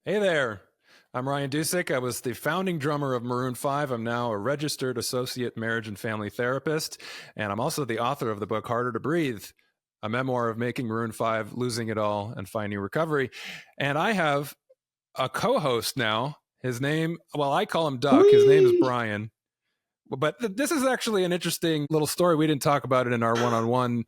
Hey there. I'm Ryan Dusick. I was the founding drummer of Maroon 5. I'm now a registered associate marriage and family therapist, and I'm also the author of the book Harder to Breathe, a memoir of making Maroon 5, losing it all, and finding recovery. And I have a co-host now. His name, well, I call him Duck. His name is Brian. But this is actually an interesting little story. We didn't talk about it in our one-on-one.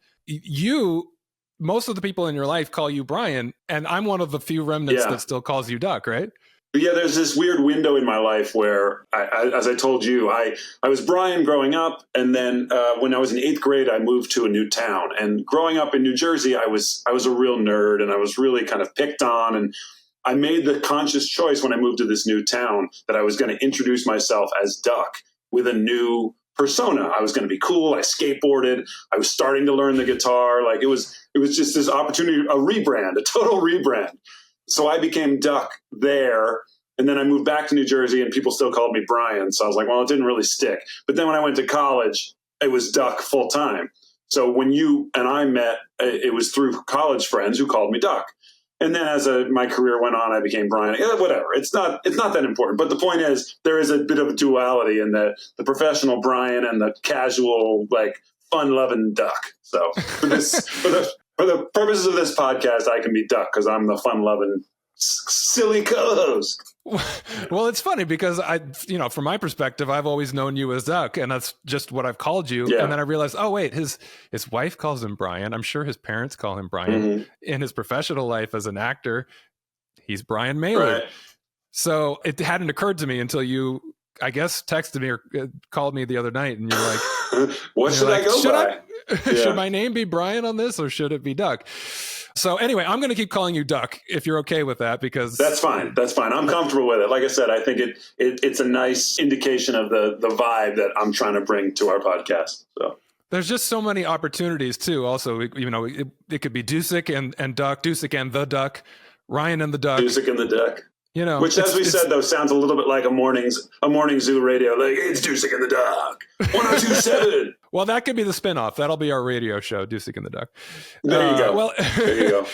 Most of the people in your life call you Brian, and I'm one of the few remnants that still calls you Duck, right? Yeah, there's this weird window in my life where, as I told you, I was Brian growing up, and then when I was in 8th grade, I moved to a new town. And growing up in New Jersey, I was a real nerd, and I was really kind of picked on. And I made the conscious choice when I moved to this new town that I was going to introduce myself as Duck with a new persona. I was going to be cool. I skateboarded. I was starting to learn the guitar. Like it was just this opportunity, a rebrand, a total rebrand. So I became Duck there. And then I moved back to New Jersey and people still called me Brian. So I was like, well, it didn't really stick. But then when I went to college, it was Duck full time. So when you and I met, it was through college friends who called me Duck. And then as my career went on, I became Brian. Whatever. It's not that important. But the point is, there is a bit of a duality in the professional Brian and the casual, like, fun-loving Duck. So for the purposes of this podcast, I can be Duck because I'm the fun-loving, silly co-host. Well, it's funny because from my perspective, I've always known you as Duck, and that's just what I've called you. Yeah. And then I realized, oh wait, his wife calls him Brian. I'm sure his parents call him Brian. Mm-hmm. In his professional life as an actor, he's Maillard. Right. So it hadn't occurred to me until you, I guess, texted me or called me the other night, and you're like, "What should I go by? Should my name be Brian on this, or should it be Duck?" So anyway, I'm going to keep calling you Duck if you're okay with that, because that's fine. That's fine. I'm comfortable with it. Like I said, I think it's a nice indication of the vibe that I'm trying to bring to our podcast. So there's just so many opportunities too. Also, it could be Dusick and Duck, Dusick and the Duck, Ryan and the Duck, Dusick and the Duck. Which, as we said, though, sounds a little bit like a morning zoo radio. Like, it's Dusick and the Duck, 102.7. Well, that could be the spinoff. That'll be our radio show, Dusick and the Duck. There you go. Well, there you go.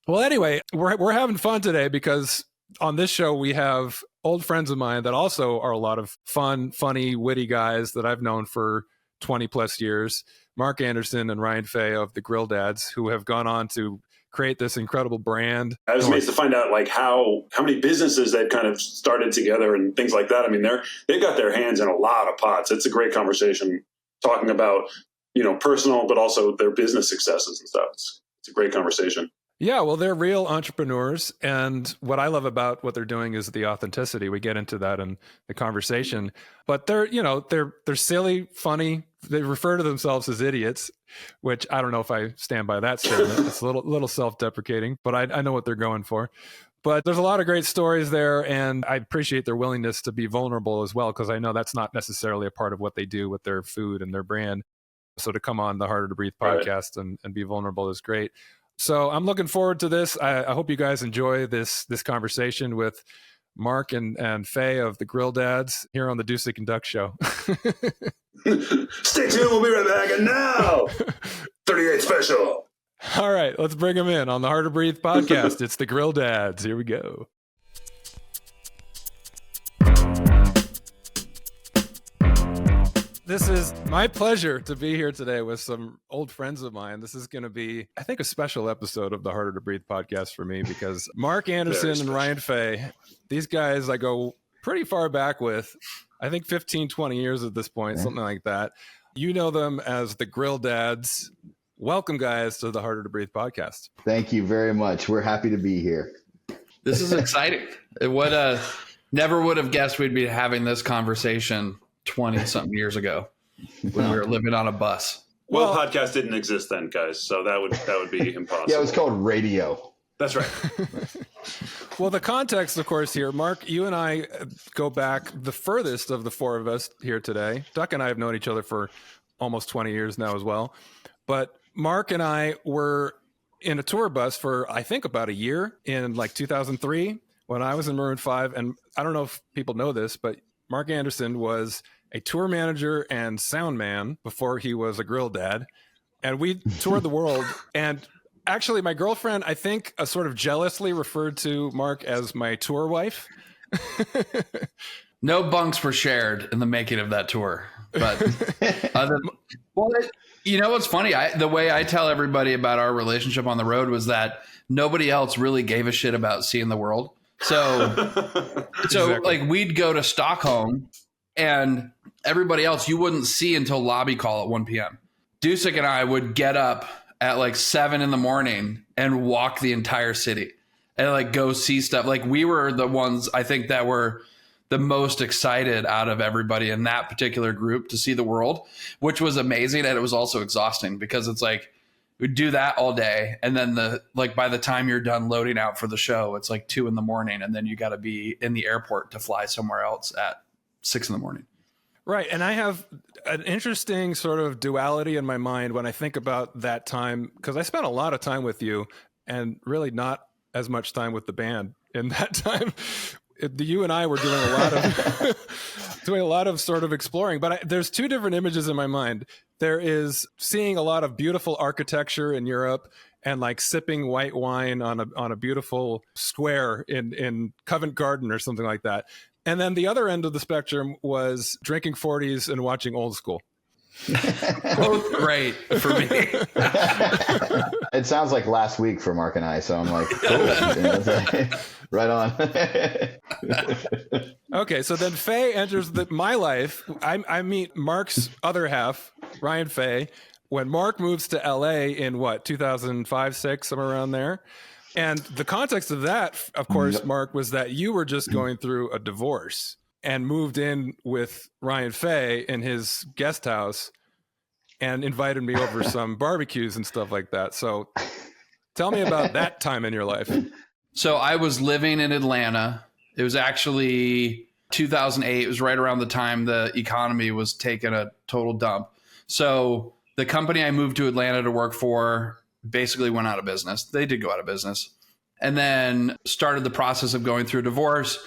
Well, anyway, we're having fun today because on this show we have old friends of mine that also are a lot of fun, funny, witty guys that I've known for 20 plus years. Mark Anderson and Ryan Fey of the Grill Dads, who have gone on to create this incredible brand. I was amazed to find out like how many businesses they've kind of started together and things like that. I mean, they've got their hands in a lot of pots. It's a great conversation talking about, personal, but also their business successes and stuff. It's a great conversation. Yeah, well, they're real entrepreneurs. And what I love about what they're doing is the authenticity. We get into that in the conversation, but they're silly, funny. They refer to themselves as idiots, which I don't know if I stand by that statement. It's a little self-deprecating, but I know what they're going for. But there's a lot of great stories there, and I appreciate their willingness to be vulnerable as well, because I know that's not necessarily a part of what they do with their food and their brand. So to come on the Harder to Breathe podcast and be vulnerable is great. So I'm looking forward to this. I hope you guys enjoy this conversation with Mark and Fey of the Grill Dads here on the Dusick and Duck Show. Stay tuned. We'll be right back. And now, 38 special. All right, let's bring them in on the Harder to Breathe podcast. It's the Grill Dads. Here we go. This is my pleasure to be here today with some old friends of mine. This is going to be, I think, a special episode of the Harder to Breathe podcast for me because Mark Anderson and Ryan Fey, these guys I go pretty far back with, I think 15, 20 years at this point, something like that. You know them as the Grill Dads. Welcome, guys, to the Harder to Breathe podcast. Thank you very much. We're happy to be here. This is exciting. Never would have guessed we'd be having this conversation 20-something years ago when we were living on a bus. Well, podcast didn't exist then, guys, so that would be impossible. Yeah, it was called radio. That's right. Well, the context, of course, here, Mark, you and I go back the furthest of the four of us here today. Duck and I have known each other for almost 20 years now as well. But Mark and I were in a tour bus for, I think, about a year in like 2003 when I was in Maroon 5. And I don't know if people know this, but Mark Anderson was a tour manager and sound man before he was a grill dad. And we toured the world. And Actually, my girlfriend, I think, sort of jealously referred to Mark as my tour wife. No bunks were shared in the making of that tour. But you know what's funny? The way I tell everybody about our relationship on the road was that nobody else really gave a shit about seeing the world. So Exactly. like we'd go to Stockholm and everybody else you wouldn't see until lobby call at 1 p.m. Dusick and I would get up at like 7 a.m. and walk the entire city and like go see stuff. Like we were the ones I think that were the most excited out of everybody in that particular group to see the world, which was amazing. And it was also exhausting because it's like, we'd do that all day. And then by the time you're done loading out for the show, it's like 2 a.m. And then you got to be in the airport to fly somewhere else at 6 a.m. Right. And I have an interesting sort of duality in my mind when I think about that time, because I spent a lot of time with you and really not as much time with the band in that time. You and I were doing a lot of sort of exploring, but there's two different images in my mind. There is seeing a lot of beautiful architecture in Europe and like sipping white wine on a beautiful square in Covent Garden or something like that. And then the other end of the spectrum was drinking 40s and watching Old School. Both great for me. It sounds like last week for Mark and I, so I'm like, cool. Right on. Okay, so then Fey enters my life. I meet Mark's other half, Ryan Fey, when Mark moves to LA in 2005, 6, somewhere around there. And the context of that, of course, Mark, was that you were just going through a divorce and moved in with Ryan Fey in his guest house and invited me over some barbecues and stuff like that. So tell me about that time in your life. So I was living in Atlanta. It was actually 2008. It was right around the time the economy was taking a total dump. So the company I moved to Atlanta to work for basically went out of business. They did go out of business. And then started the process of going through a divorce.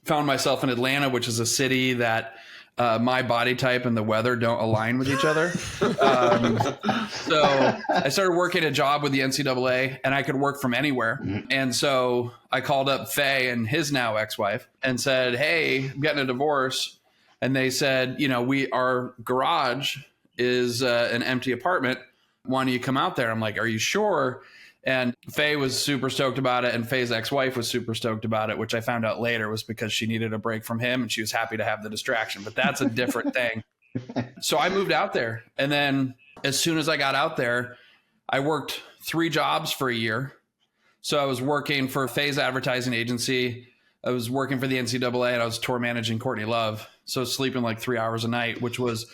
Found myself in Atlanta, which is a city that my body type and the weather don't align with each other. So I started working a job with the NCAA and I could work from anywhere. And so I called up Fey and his now ex-wife and said, hey, I'm getting a divorce. And they said, our garage is an empty apartment. Why don't you come out there? I'm like, are you sure? And Fey was super stoked about it. And Fey's ex-wife was super stoked about it, which I found out later was because she needed a break from him and she was happy to have the distraction. But that's a different thing. So I moved out there. And then as soon as I got out there, I worked 3 jobs for a year. So I was working for Fey's advertising agency. I was working for the NCAA and I was tour managing Courtney Love. So sleeping like 3 hours a night, which was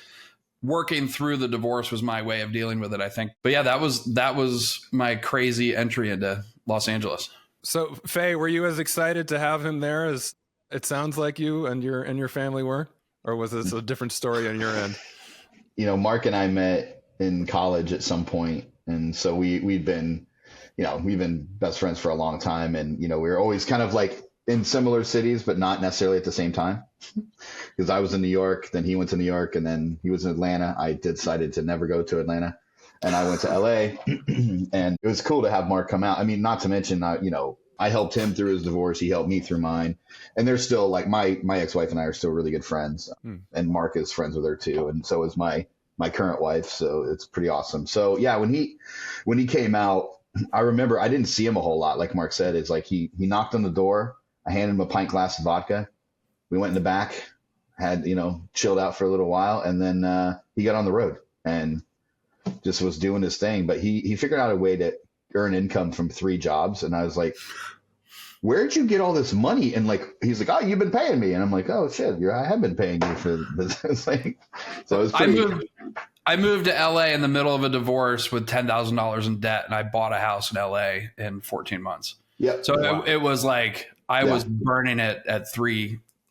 working through the divorce was my way of dealing with it, I think. But yeah, that was my crazy entry into Los Angeles. So Fey, were you as excited to have him there as it sounds like you and your family were? Or was this a different story on your end? Mark and I met in college at some point. And so we've been best friends for a long time. And, we were always kind of like in similar cities, but not necessarily at the same time. Because I was in New York, then he went to New York, and then he was in Atlanta. I decided to never go to Atlanta, and I went to LA. And it was cool to have Mark come out. I mean, not to mention, I helped him through his divorce. He helped me through mine. And they're still like my ex-wife and I are still really good friends. And Mark is friends with her too. And so is my current wife. So it's pretty awesome. So yeah, when he came out, I remember I didn't see him a whole lot. Like Mark said, it's like he knocked on the door. I handed him a pint glass of vodka. We went in the back, had, chilled out for a little while. And then he got on the road and just was doing his thing. But he figured out a way to earn income from 3 jobs. And I was like, where'd you get all this money? And like, he's like, oh, you've been paying me. And I'm like, oh shit, I have been paying you for this thing. So it was pretty. I moved to LA in the middle of a divorce with $10,000 in debt. And I bought a house in LA in 14 months. Yep. So wow. it was like, I was burning it at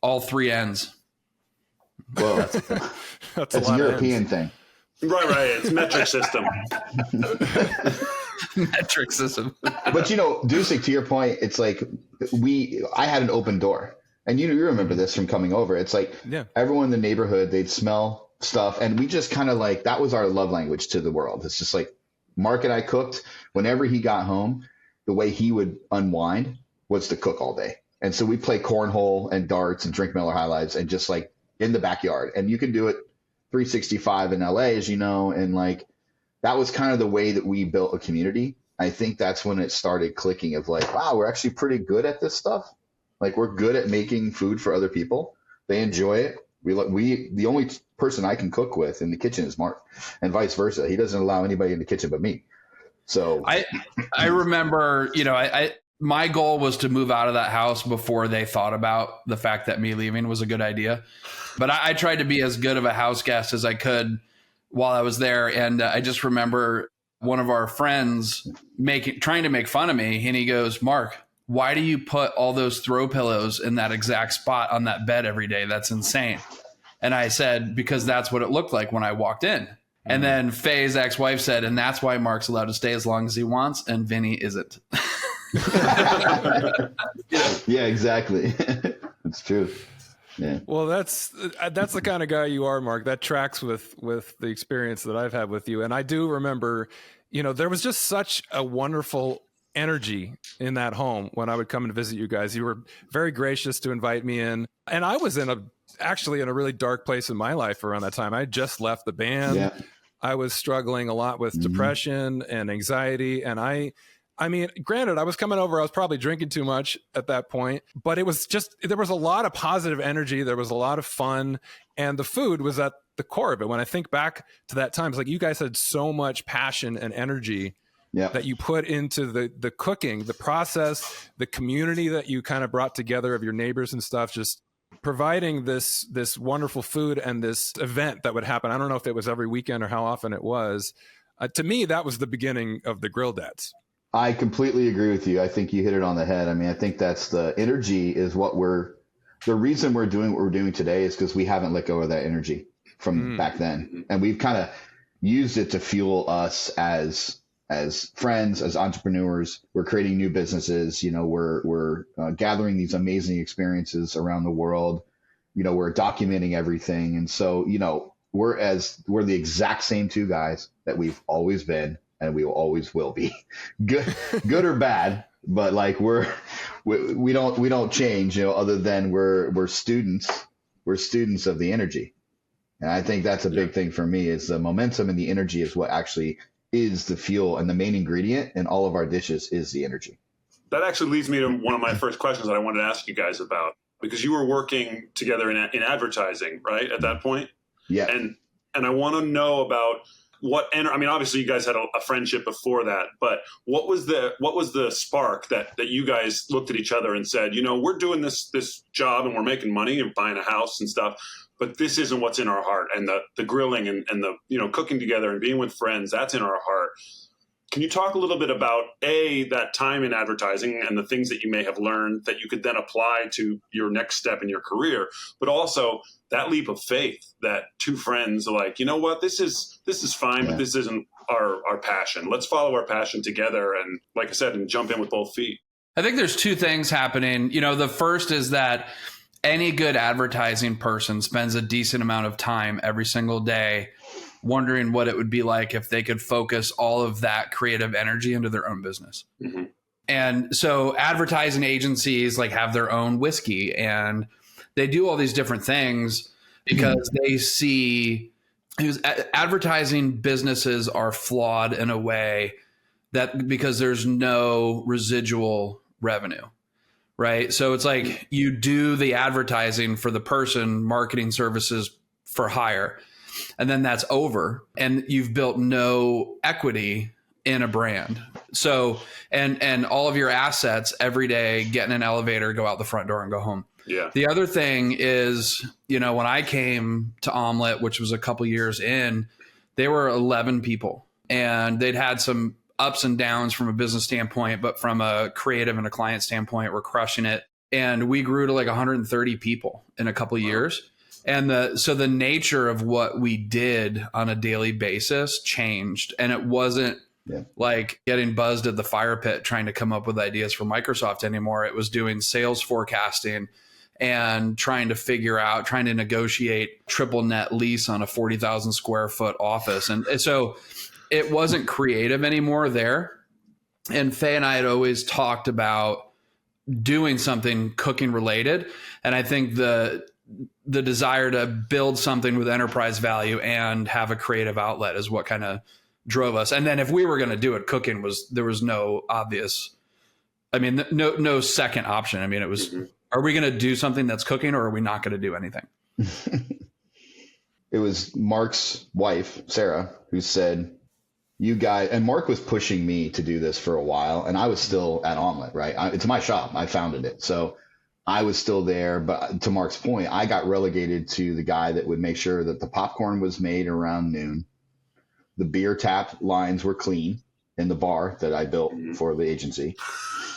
all three ends. Whoa. That's a European thing. Right. It's metric system. Metric system. But Dusick, to your point, it's like I had an open door. And you remember this from coming over. It's like everyone in the neighborhood, they'd smell stuff. And we just kind of like, that was our love language to the world. It's just like, Mark and I cooked. Whenever he got home, the way he would unwind was to cook all day. And so we play cornhole and darts and drink Miller High Lives and just like in the backyard. And you can do it 365 in LA, as you know. And like, that was kind of the way that we built a community. I think that's when it started clicking of like, wow, we're actually pretty good at this stuff. Like, we're good at making food for other people. They enjoy it. The only person I can cook with in the kitchen is Mark, and vice versa. He doesn't allow anybody in the kitchen but me. So I remember, my goal was to move out of that house before they thought about the fact that me leaving was a good idea. But I tried to be as good of a house guest as I could while I was there. And I just remember one of our friends trying to make fun of me. And he goes, "Mark, why do you put all those throw pillows in that exact spot on that bed every day? That's insane." And I said, "Because that's what it looked like when I walked in." And then Faye's ex-wife said, "And that's why Mark's allowed to stay as long as he wants and Vinny isn't." Yeah, exactly. It's true. Yeah. Well, that's the kind of guy you are, Mark. That tracks with the experience that I've had with you. And I do remember, there was just such a wonderful energy in that home when I would come and visit you guys. You were very gracious to invite me in. And I was actually in a really dark place in my life around that time. I had just left the band. Yeah. I was struggling a lot with depression and anxiety. And I mean, granted, I was coming over, I was probably drinking too much at that point, but it was just, there was a lot of positive energy. There was a lot of fun, and the food was at the core of it. When I think back to that time, it's like you guys had so much passion and energy that you put into the cooking, the process, the community that you kind of brought together of your neighbors and stuff, just providing this wonderful food and this event that would happen. I don't know if it was every weekend or how often it was. To me, that was the beginning of the Grill Dads. I completely agree with you. I think you hit it on the head. I mean, I think that's the energy is the reason we're doing what we're doing today is because we haven't let go of that energy from back then. And we've kind of used it to fuel us as friends, as entrepreneurs. We're creating new businesses. We're gathering these amazing experiences around the world. We're documenting everything. And so, we're the exact same two guys that we've always been. And we always will be, good or bad, but like we don't change, other than we're students of the energy. And I think that's a big thing for me is the momentum and the energy is what actually is the fuel, and the main ingredient in all of our dishes is the energy. That actually leads me to one of my first questions that I wanted to ask you guys about, because you were working together in advertising, right? At that point. Yeah. And I want to know about obviously you guys had a friendship before that, but what was the spark that you guys looked at each other and said, we're doing this job and we're making money and buying a house and stuff, but this isn't what's in our heart. And the grilling and the, cooking together and being with friends, that's in our heart. Can you talk a little bit about that time in advertising and the things that you may have learned that you could then apply to your next step in your career, but also that leap of faith that two friends are like, this is fine, but this isn't our passion. Let's follow our passion together. And like I said, and jump in with both feet. I think there's two things happening. The first is that any good advertising person spends a decent amount of time every single day wondering what it would be like if they could focus all of that creative energy into their own business. Mm-hmm. And so advertising agencies have their own whiskey, and they do all these different things because they see advertising businesses are flawed in a way that because there's no residual revenue, right? So it's like you do the advertising for the person, marketing services for hire, and then that's over, and you've built no equity in a brand. So, and all of your assets every day, get in an elevator, go out the front door and go home. Yeah. The other thing is, when I came to Omelette, which was a couple years in, they were 11 people, and they'd had some ups and downs from a business standpoint, but from a creative and a client standpoint, we're crushing it. And we grew to 130 people in a couple of years. And so the nature of what we did on a daily basis changed. And it wasn't like getting buzzed at the fire pit trying to come up with ideas for Microsoft anymore. It was doing sales forecasting and trying to negotiate triple net lease on a 40,000 square foot office. And so it wasn't creative anymore there. And Faye and I had always talked about doing something cooking related. And I think the desire to build something with enterprise value and have a creative outlet is what kind of drove us. And then if we were going to do it, cooking there was no obvious, I mean, no second option. I mean, it was, are we going to do something that's cooking or are we not going to do anything? It was Mark's wife, Sarah, who said, you guys, and Mark was pushing me to do this for a while, and I was still at Omelet, right? It's my shop. I founded it. So I was still there. But to Mark's point, I got relegated to the guy that would make sure that the popcorn was made around noon. The beer tap lines were clean in the bar that I built for the agency.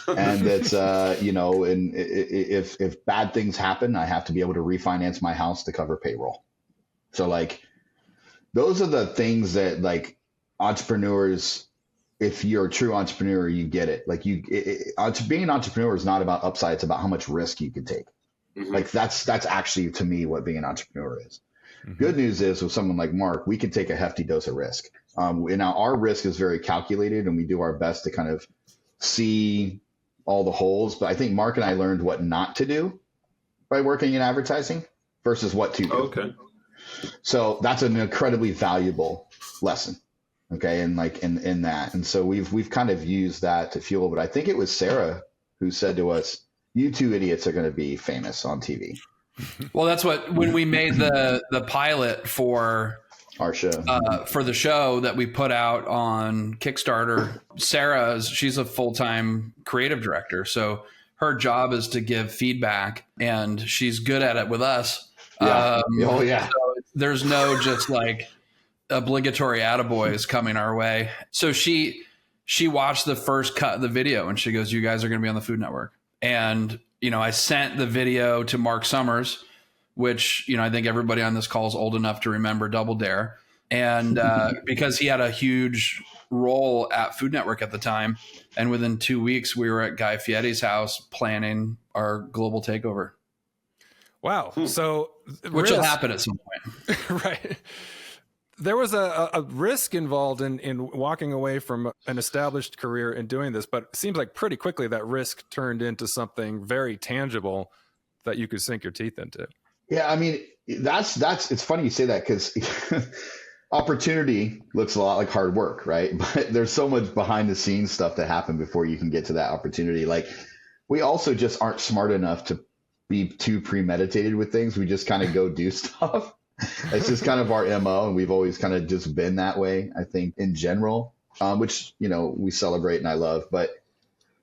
And that's, and if bad things happen, I have to be able to refinance my house to cover payroll. So like, those are the things that like entrepreneurs, if you're a true entrepreneur, you get it. Like being an entrepreneur is not about upside. It's about how much risk you can take. Like that's actually to me what being an entrepreneur is. Good news is with someone like Mark, we can take a hefty dose of risk. Now our risk is very calculated and we do our best to kind of see all the holes. But I think Mark and I learned what not to do by working in advertising versus what to do. Okay. So that's an incredibly valuable lesson. Okay. And like in that. And so we've kind of used that to fuel, but I think it was Sarah who said to us, you two idiots are going to be famous on TV. Well, that's what, when we made the pilot for our show, for the show that we put out on Kickstarter, she's a full-time creative director. So her job is to give feedback and she's good at it with us. Yeah. So there's no just like obligatory attaboys coming our way. So she watched the first cut of the video and she goes, you guys are going to be on the Food Network. And, I sent the video to Mark Summers, which, I think everybody on this call is old enough to remember Double Dare. And because he had a huge role at Food Network at the time. And within 2 weeks, we were at Guy Fieri's house planning our global takeover. Wow. So which will happen at some point. Right. There was a risk involved in walking away from an established career and doing this, but it seems like pretty quickly that risk turned into something very tangible that you could sink your teeth into. Yeah. I mean, that's it's funny you say that because opportunity looks a lot like hard work, right? But there's so much behind the scenes stuff that happened before you can get to that opportunity. Like we also just aren't smart enough to be too premeditated with things. We just kind of go do stuff. It's just kind of our MO, and we've always kind of just been that way, I think, in general, which, we celebrate and I love. But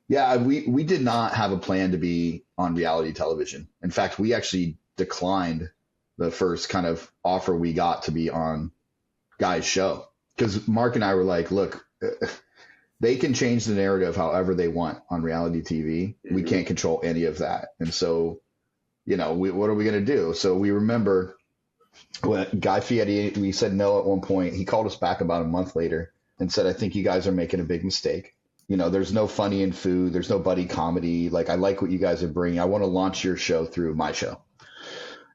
yeah, we did not have a plan to be on reality television. In fact, we actually declined the first kind of offer we got to be on Guy's show because Mark and I were like, look, they can change the narrative however they want on reality TV. We can't control any of that. And so, what are we going to do? So we remember when Guy Fieri, we said no at one point. He called us back about a month later and said, I think you guys are making a big mistake. There's no funny in food. There's no buddy comedy. Like, I like what you guys are bringing. I want to launch your show through my show.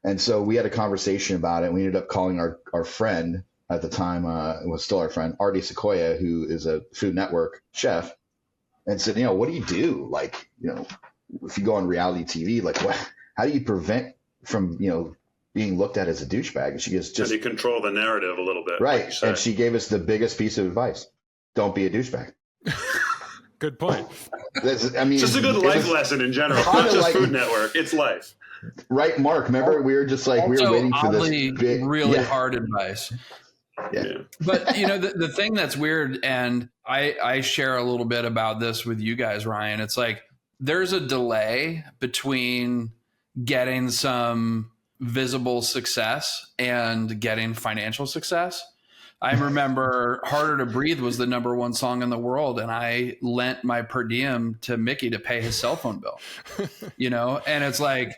And so we had a conversation about it. We ended up calling our friend at the time, was still our friend, Artie Sequoia, who is a Food Network chef, and said, what do you do? Like, if you go on reality TV, like how do you prevent from, being looked at as a douchebag? And she goes, just you control the narrative a little bit. Right. Like and she gave us the biggest piece of advice. Don't be a douchebag. Good point. It's just a good life lesson in general. Not just Food Network. It's life. Right, Mark. Remember, we were just like, we were waiting for this big, really hard advice. Yeah. But, the thing that's weird, and I share a little bit about this with you guys, Ryan, it's like there's a delay between getting some visible success and getting financial success. I remember Harder to Breathe was the #1 song in the world, and I lent my per diem to Mickey to pay his cell phone bill, and it's like,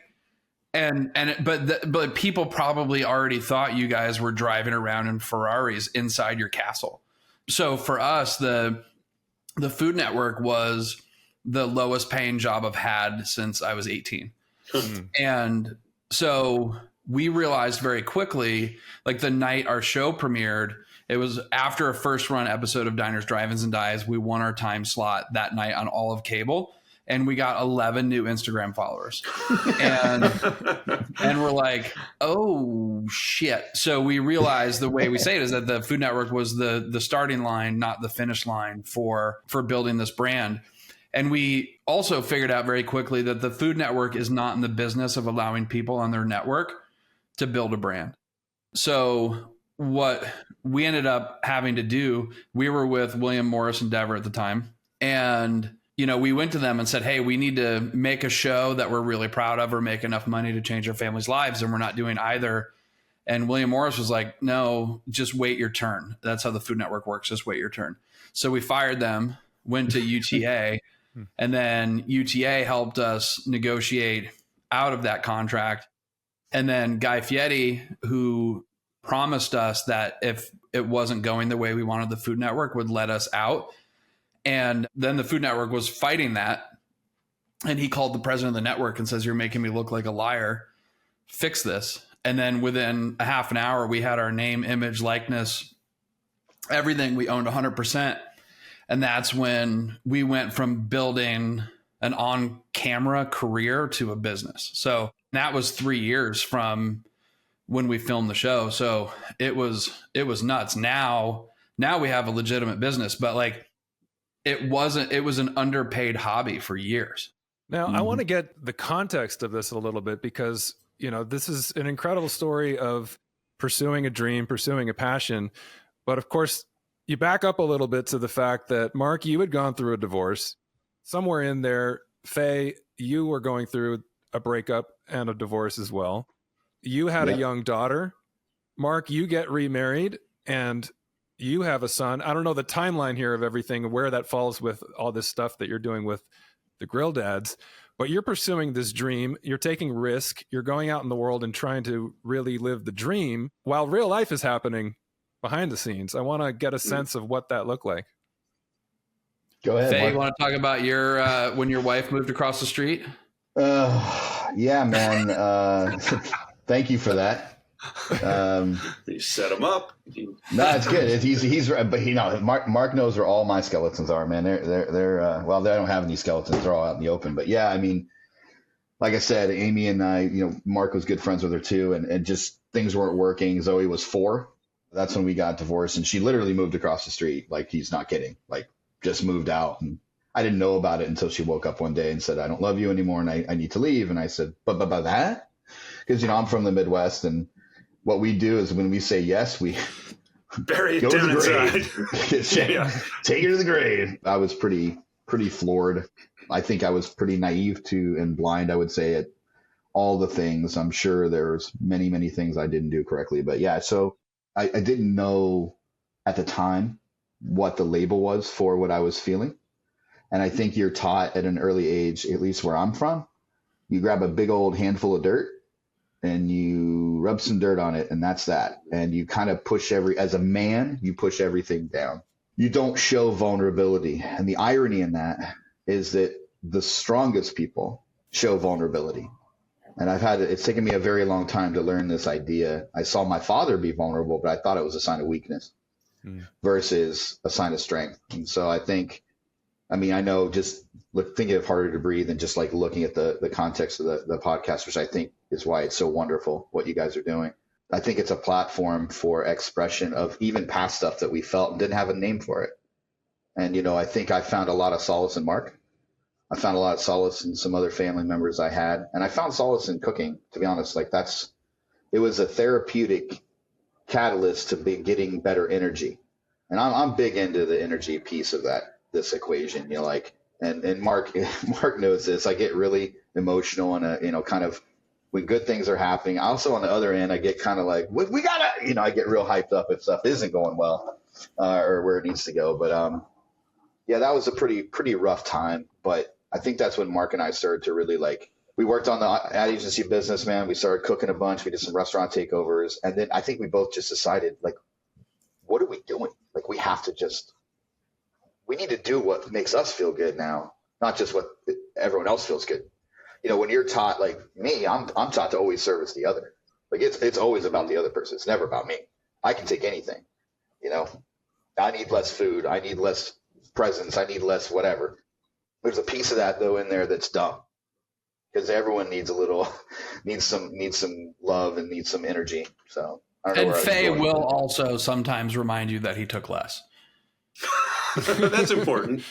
but people probably already thought you guys were driving around in Ferraris inside your castle. So for us, the Food Network was the lowest paying job I've had since I was 18. And so we realized very quickly, like the night our show premiered, it was after a first run episode of Diners, Drive-Ins, and Dives. We won our time slot that night on all of cable, and we got 11 new Instagram followers. And we're like, oh shit. So we realized the way we say it is that the Food Network was the starting line, not the finish line for building this brand. And we also figured out very quickly that the Food Network is not in the business of allowing people on their network to build a brand. So what we ended up having to do, we were with William Morris Endeavor at the time. And, we went to them and said, hey, we need to make a show that we're really proud of or make enough money to change our families' lives. And we're not doing either. And William Morris was like, no, just wait your turn. That's how the Food Network works. Just wait your turn. So we fired them, went to UTA, and then UTA helped us negotiate out of that contract. And then Guy Fieri, who promised us that if it wasn't going the way we wanted, the Food Network would let us out. And then the Food Network was fighting that. And he called the president of the network and says, you're making me look like a liar. Fix this. And then within a half an hour, we had our name, image, likeness, everything. We owned 100%. And that's when we went from building an on-camera career to a business. So that was 3 years from when we filmed the show. So it was nuts. Now we have a legitimate business, but like it was an underpaid hobby for years. Now I want to get the context of this a little bit because, this is an incredible story of pursuing a dream, pursuing a passion. But of course, you back up a little bit to the fact that, Mark, you had gone through a divorce. Somewhere in there, Fey, you were going through a breakup and a divorce as well. You had a young daughter. Mark, you get remarried and you have a son. I don't know the timeline here of everything, where that falls with all this stuff that you're doing with the Grill Dads, but you're pursuing this dream. You're taking risk. You're going out in the world and trying to really live the dream while real life is happening behind the scenes. I want to get a sense of what that looked like. Go ahead, Fey, Mark. you want to talk about your when your wife moved across the street? Yeah, man. Thank you for that. You set him up. No, it's good. He's but Mark knows where all my skeletons are, man. They're well, they don't have any skeletons. They're all out in the open. But yeah, I mean, like I said, Amy and I, Mark was good friends with her too, and just things weren't working. Zoe was 4. That's when we got divorced, and she literally moved across the street. Like, he's not kidding. Like, just moved out. And I didn't know about it until she woke up one day and said, I don't love you anymore, and I need to leave. And I said, but that? Because, I'm from the Midwest, and what we do is when we say yes, we bury it go down to the inside. grave. Take her to the grave. I was pretty floored. I think I was pretty naive and blind, I would say, at all the things. I'm sure there's many, many things I didn't do correctly. But yeah, so I didn't know at the time what the label was for what I was feeling. And I think you're taught at an early age, at least where I'm from, you grab a big old handful of dirt and you rub some dirt on it, and that's that. And you kind of as a man, you push everything down. You don't show vulnerability. And the irony in that is that the strongest people show vulnerability. And it's taken me a very long time to learn this idea. I saw my father be vulnerable, but I thought it was a sign of weakness versus a sign of strength. And so I know just thinking of Harder to Breathe and just like looking at the context of the podcast, which I think is why it's so wonderful what you guys are doing. I think it's a platform for expression of even past stuff that we felt and didn't have a name for it. And, I think I found a lot of solace in Mark. I found a lot of solace in some other family members I had. And I found solace in cooking, to be honest. Like it was a therapeutic catalyst to be getting better energy. And I'm big into the energy piece of this equation, and Mark knows this. I get really emotional and, kind of when good things are happening. Also on the other end, I get kind of like, we gotta, I get real hyped up if stuff isn't going well, or where it needs to go. But, yeah, that was a pretty rough time. But I think that's when Mark and I started to really we worked on the ad agency business, man. We started cooking a bunch. We did some restaurant takeovers. And then I think we both just decided, what are we doing? We have to we need to do what makes us feel good now, not just what everyone else feels good. When you're taught, like me, I'm taught to always service the other. Like it's always about the other person. It's never about me. I can take anything, you know. I need less food. I need less presents. I need less whatever. There's a piece of that though in there that's dumb, because everyone needs some love and needs some energy. So I don't know. And Faye will also sometimes remind you that he took less. That's important.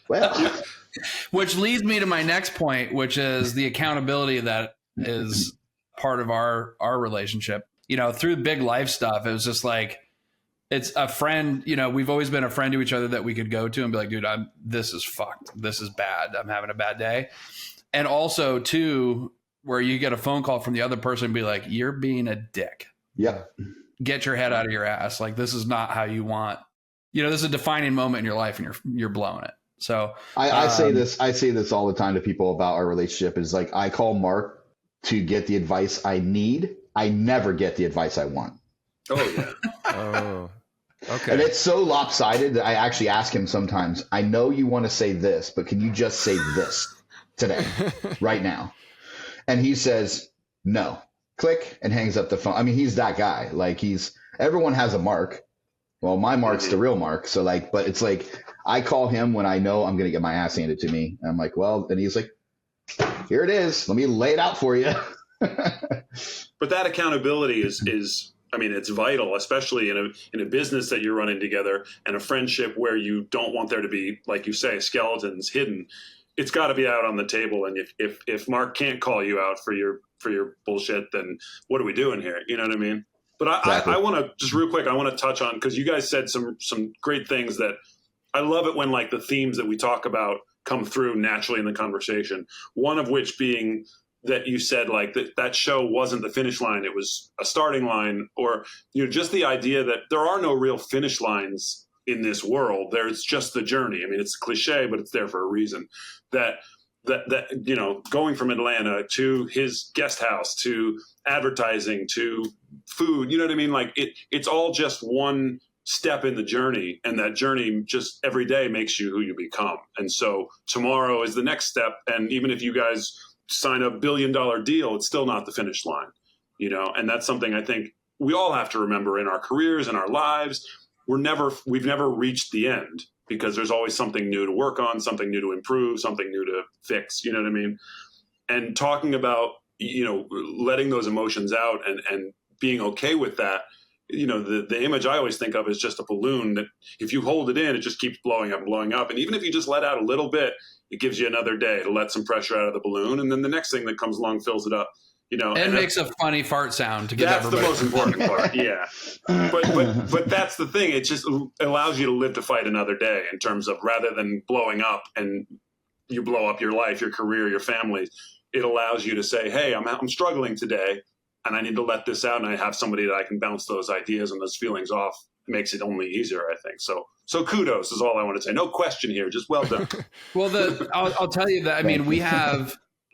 Well, which leads me to my next point, which is the accountability that is part of our relationship. You know, through big life stuff, it was just like, it's a friend, you know, we've always been a friend to each other that we could go to and be like, dude, this is fucked. This is bad. I'm having a bad day. And also too, where you get a phone call from the other person and be like, you're being a dick. Yeah. Get your head out of your ass. Like, this is not how you want, you know, this is a defining moment in your life and you're blowing it. So I say this all the time to people about our relationship is like, I call Mark to get the advice I need. I never get the advice I want. Oh yeah. Oh, okay. And it's so lopsided that I actually ask him sometimes, I know you want to say this, but can you just say this today, right now? And he says, no, click, and hangs up the phone. I mean, he's that guy. Like everyone has a Mark. Well, my Mark's the real Mark. So like, but it's like, I call him when I know I'm going to get my ass handed to me. And I'm like, well, and he's like, here it is. Let me lay it out for you. But that accountability is, I mean, it's vital, especially in a business that you're running together and a friendship where you don't want there to be, like you say, skeletons hidden. It's got to be out on the table. And if Mark can't call you out for your bullshit, then what are we doing here? You know what I mean? But I want to just real quick, I want to touch on, because you guys said some great things that I love it when like the themes that we talk about come through naturally in the conversation. One of which being that you said like that show wasn't the finish line, it was a starting line, or you know, just the idea that there are no real finish lines in this world. There's just the journey. I mean, it's a cliche, but it's there for a reason. That you know, going from Atlanta to his guest house to advertising to food, you know what I mean? Like it's all just one step in the journey, and that journey just every day makes you who you become. And so tomorrow is the next step, and even if you guys sign a $1 billion deal, it's still not the finish line, you know. And that's something I think we all have to remember in our careers and our lives. We've never reached the end, because there's always something new to work on, something new to improve, something new to fix, you know what I mean? And talking about, you know, letting those emotions out and being okay with that. You know, the image I always think of is just a balloon that if you hold it in, it just keeps blowing up and blowing up. And even if you just let out a little bit, it gives you another day to let some pressure out of the balloon. And then the next thing that comes along fills it up, you know. And makes a funny fart sound to get that's everybody. That's the most important part. Yeah. But that's the thing. It just allows you to live to fight another day, in terms of, rather than blowing up and you blow up your life, your career, your family, it allows you to say, hey, I'm struggling today, and I need to let this out, and I have somebody that I can bounce those ideas and those feelings off. It makes it only easier, I think. So kudos is all I want to say. No question here, just well done. Well, I'll tell you that, I mean,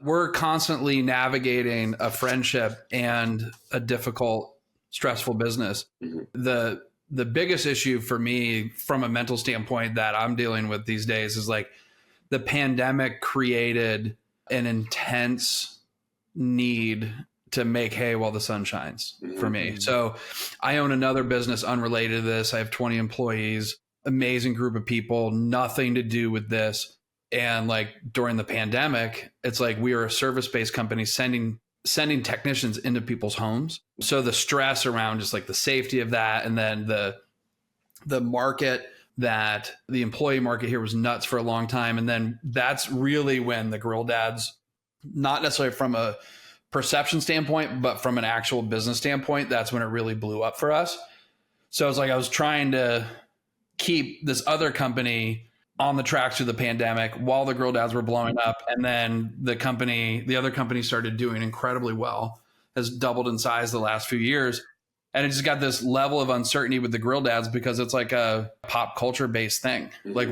we're constantly navigating a friendship and a difficult, stressful business. Mm-hmm. The biggest issue for me from a mental standpoint that I'm dealing with these days is like the pandemic created an intense need to make hay while the sun shines for me. So I own another business unrelated to this. I have 20 employees, amazing group of people, nothing to do with this. And like during the pandemic, it's like we are a service-based company sending technicians into people's homes. So the stress around just like the safety of that, and then the market, that the employee market here was nuts for a long time. And then that's really when the Grill Dads, not necessarily from a perception standpoint, but from an actual business standpoint, that's when it really blew up for us. So it's like I was trying to keep this other company on the tracks through the pandemic while the Grill Dads were blowing up. And then the other company started doing incredibly well, has doubled in size the last few years. And it just got this level of uncertainty with the Grill Dads, because it's like a pop culture based thing. Mm-hmm. Like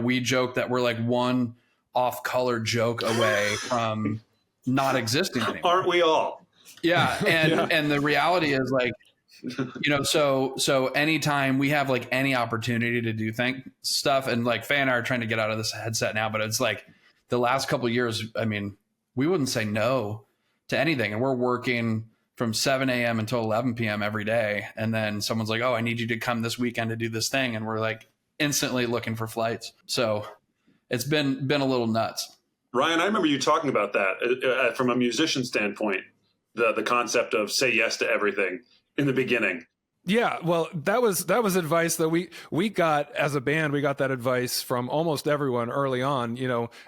we joke that we're like one off color joke away from not existing anymore. Aren't we all? Yeah. And the reality is like, you know, so anytime we have like any opportunity to do stuff, and like Faye and I are trying to get out of this headset now, but it's like the last couple of years, I mean, we wouldn't say no to anything. And we're working from 7 a.m. until 11 p.m. every day. And then someone's like, oh, I need you to come this weekend to do this thing. And we're like instantly looking for flights. So it's been a little nuts. Ryan, I remember you talking about that from a musician standpoint, the concept of say yes to everything in the beginning. Yeah, well, that was advice that we got as a band. We got that advice from almost everyone early on,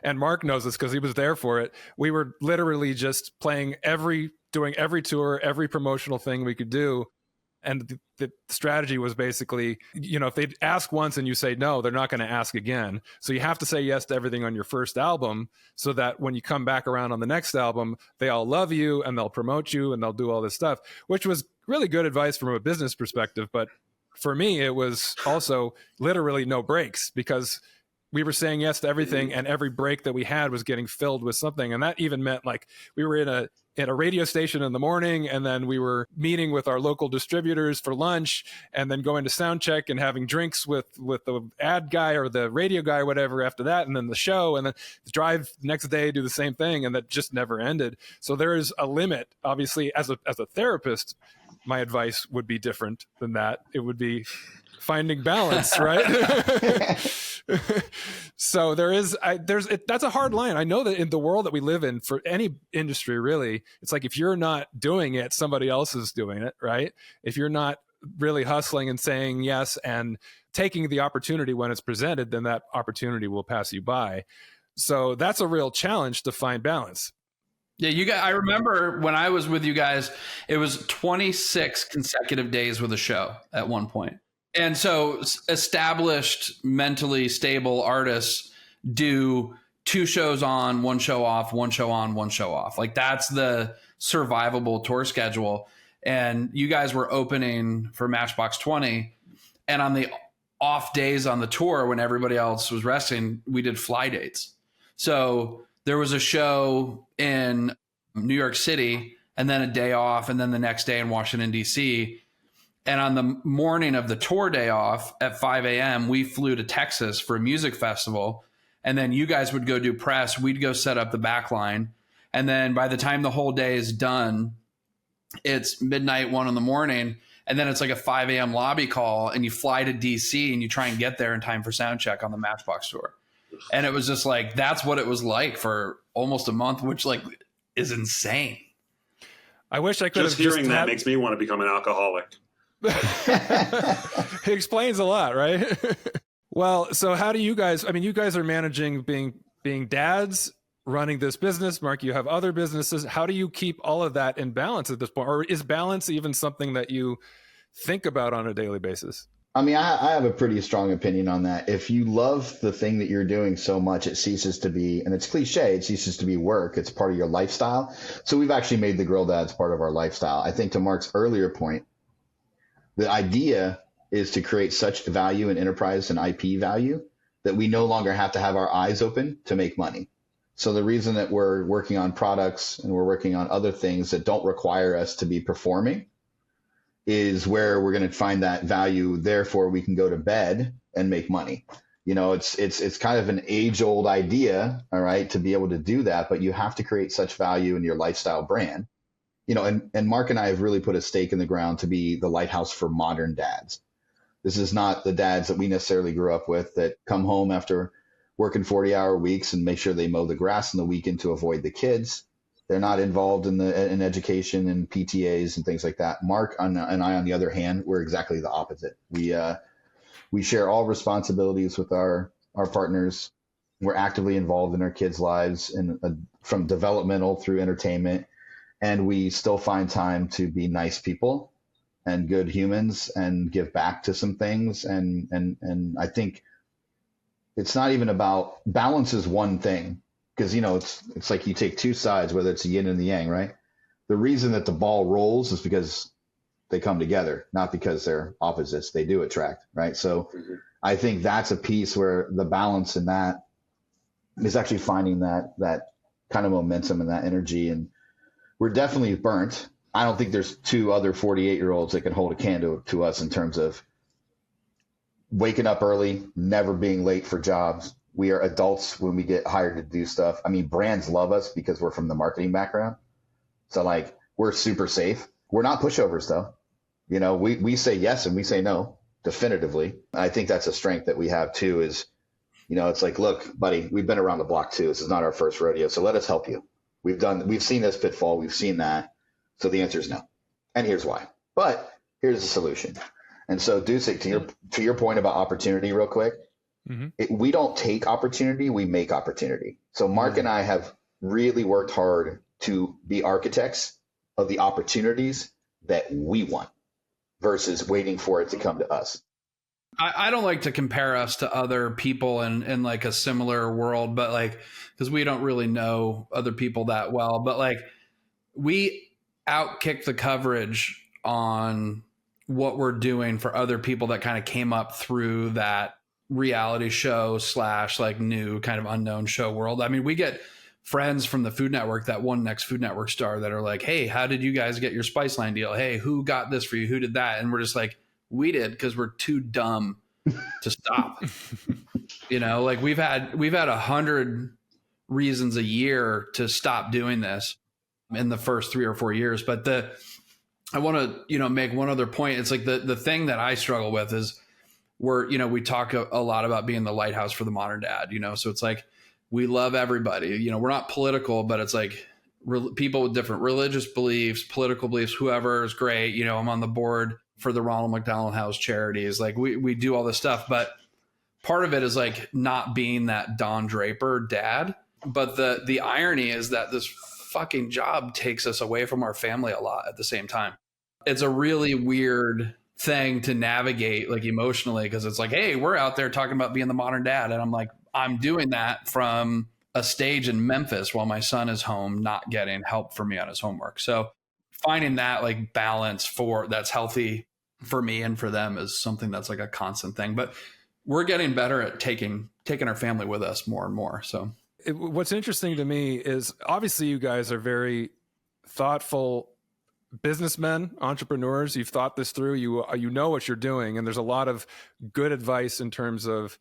and Mark knows this because he was there for it. We were literally just doing every tour, every promotional thing we could do. And the strategy was basically, if they ask once and you say no, they're not going to ask again. So you have to say yes to everything on your first album so that when you come back around on the next album, they all love you and they'll promote you and they'll do all this stuff, which was really good advice from a business perspective. But for me, it was also literally no breaks because we were saying yes to everything and every break that we had was getting filled with something. And that even meant like we were in a radio station in the morning, and then we were meeting with our local distributors for lunch, and then going to sound check and having drinks with the ad guy or the radio guy or whatever after that, and then the show, and then drive the next day, do the same thing, and that just never ended. So there is a limit. Obviously, as a therapist, my advice would be different than that. It would be finding balance, right? So that's a hard line. I know that in the world that we live in, for any industry, really, it's like if you're not doing it, somebody else is doing it, right? If you're not really hustling and saying yes and taking the opportunity when it's presented, then that opportunity will pass you by. So that's a real challenge to find balance. Yeah, you guys, I remember when I was with you guys, it was 26 consecutive days with a show at one point. And so established, mentally stable artists do 2 shows on, 1 show off, 1 show on, 1 show off. Like that's the survivable tour schedule. And you guys were opening for Matchbox 20. And on the off days on the tour, when everybody else was resting, we did fly dates. So there was a show in New York City and then a day off and then the next day in Washington, D.C. And on the morning of the tour day off at 5 a.m., we flew to Texas for a music festival. And then you guys would go do press. We'd go set up the back line. And then by the time the whole day is done, it's midnight, 1 a.m. And then it's like a 5 a.m. lobby call and you fly to DC and you try and get there in time for sound check on the Matchbox tour. And it was just like, that's what it was like for almost a month, which like is insane. I wish I could just have hearing that makes me want to become an alcoholic. It explains a lot, right? Well, so how do you guys, you guys are managing being dads, running this business. Mark, you have other businesses. How do you keep all of that in balance at this point? Or is balance even something that you think about on a daily basis? I have a pretty strong opinion on that. If you love the thing that you're doing so much, it ceases to be, and it's cliche, it ceases to be work. It's part of your lifestyle. So we've actually made the Grill Dads part of our lifestyle. I think to Mark's earlier point, the idea is to create such value and enterprise and IP value that we no longer have to have our eyes open to make money. So the reason that we're working on products and we're working on other things that don't require us to be performing is where we're going to find that value. Therefore, we can go to bed and make money. It's kind of an age-old idea, all right, to be able to do that, but you have to create such value in your lifestyle brand. And Mark and I have really put a stake in the ground to be the lighthouse for modern dads. This is not the dads that we necessarily grew up with that come home after working 40-hour weeks and make sure they mow the grass in the weekend to avoid the kids. They're not involved in education and PTAs and things like that. Mark and I, on the other hand, we're exactly the opposite. We share all responsibilities with our partners. We're actively involved in our kids' lives and from developmental through entertainment. And we still find time to be nice people and good humans and give back to some things. And I think it's not even about balance is one thing. Because, it's like you take two sides, whether it's the yin and the yang, right? The reason that the ball rolls is because they come together, not because they're opposites. They do attract, right? So I think that's a piece where the balance in that is actually finding that kind of momentum and that energy. And we're definitely burnt. I don't think there's 2 other 48-year-olds that can hold a candle to us in terms of waking up early, never being late for jobs, We are adults when we get hired to do stuff. I mean, brands love us because we're from the marketing background. So like, we're super safe. We're not pushovers though. You know, we say yes and we say no definitively. I think that's a strength that we have too is, you know, it's like, look, buddy, we've been around the block too. This is not our first rodeo. So let us help you. We've seen this pitfall. We've seen that. So the answer is no. And here's why. But here's the solution. And so Dusick, to your point about opportunity real quick, we don't take opportunity, we make opportunity. So Mark and I have really worked hard to be architects of the opportunities that we want versus waiting for it to come to us. I don't like to compare us to other people in like a similar world, but like, because we don't really know other people that well, but like we outkick the coverage on what we're doing for other people that kind of came up through that reality show / like new kind of unknown show world. I mean, we get friends from the Food Network, that one next Food Network star, that are like, hey, how did you guys get your Spice Line deal? Hey, who got this for you? Who did that? And we're just like, we did, because we're too dumb to stop. You know, like we've had 100 reasons a year to stop doing this in the first 3 or 4 years. But I want to, you know, make one other point. It's like the thing that I struggle with is we talk a lot about being the lighthouse for the modern dad, you know? So it's like, we love everybody, you know, we're not political, but it's like people with different religious beliefs, political beliefs, whoever is great. You know, I'm on the board for the Ronald McDonald House charities. Like we do all this stuff, but part of it is like not being that Don Draper dad. But the irony is that this fucking job takes us away from our family a lot at the same time. It's a really weird thing to navigate, like emotionally, because it's like, hey, we're out there talking about being the modern dad. And I'm like, I'm doing that from a stage in Memphis while my son is home, not getting help for me on his homework. So finding that like balance that's healthy for me and for them is something that's like a constant thing. But we're getting better at taking our family with us more and more. So what's interesting to me is obviously you guys are very thoughtful businessmen, entrepreneurs. You've thought this through. You know what you're doing, and there's a lot of good advice in terms of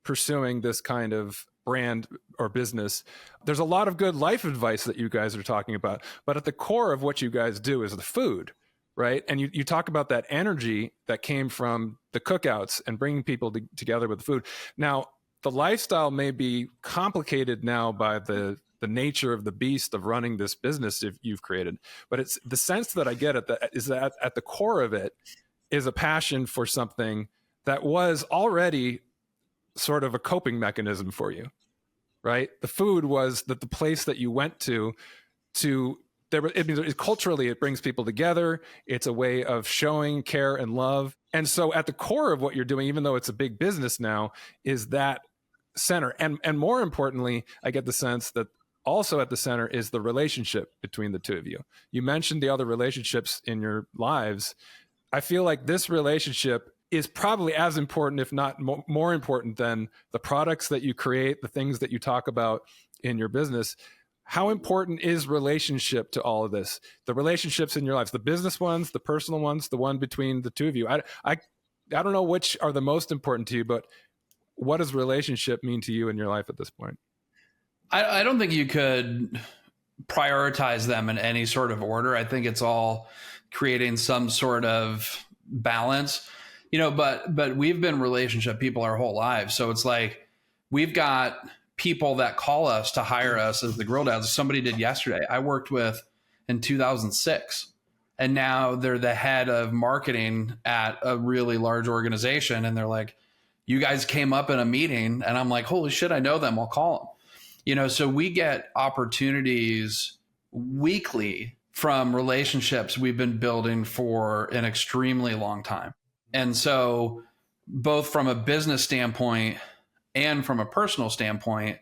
pursuing this kind of brand or business. There's a lot of good life advice that you guys are talking about, but at the core of what you guys do is the food, right? And you talk about that energy that came from the cookouts and bringing people together with the food. Now, the lifestyle may be complicated now by the nature of the beast of running this business you've created, but it's the sense that I get is that at the core of it is a passion for something that was already sort of a coping mechanism for you, right? The food was the place that you went to culturally, it brings people together. It's a way of showing care and love. And so at the core of what you're doing, even though it's a big business now, is that center. And more importantly, I get the sense that also at the center is the relationship between the two of you. You mentioned the other relationships in your lives. I feel like this relationship is probably as important, if not more important, than the products that you create, the things that you talk about in your business. How important is relationship to all of this? The relationships in your lives, the business ones, the personal ones, the one between the two of you. I don't know which are the most important to you, but what does relationship mean to you in your life at this point? I don't think you could prioritize them in any sort of order. I think it's all creating some sort of balance. You know, but we've been relationship people our whole lives. So it's like we've got people that call us to hire us as the grill dads. Somebody did yesterday. I worked with in 2006, and now they're the head of marketing at a really large organization. And they're like, you guys came up in a meeting, and I'm like, holy shit, I know them. I'll call them. You know, so we get opportunities weekly from relationships we've been building for an extremely long time. And so both from a business standpoint and from a personal standpoint,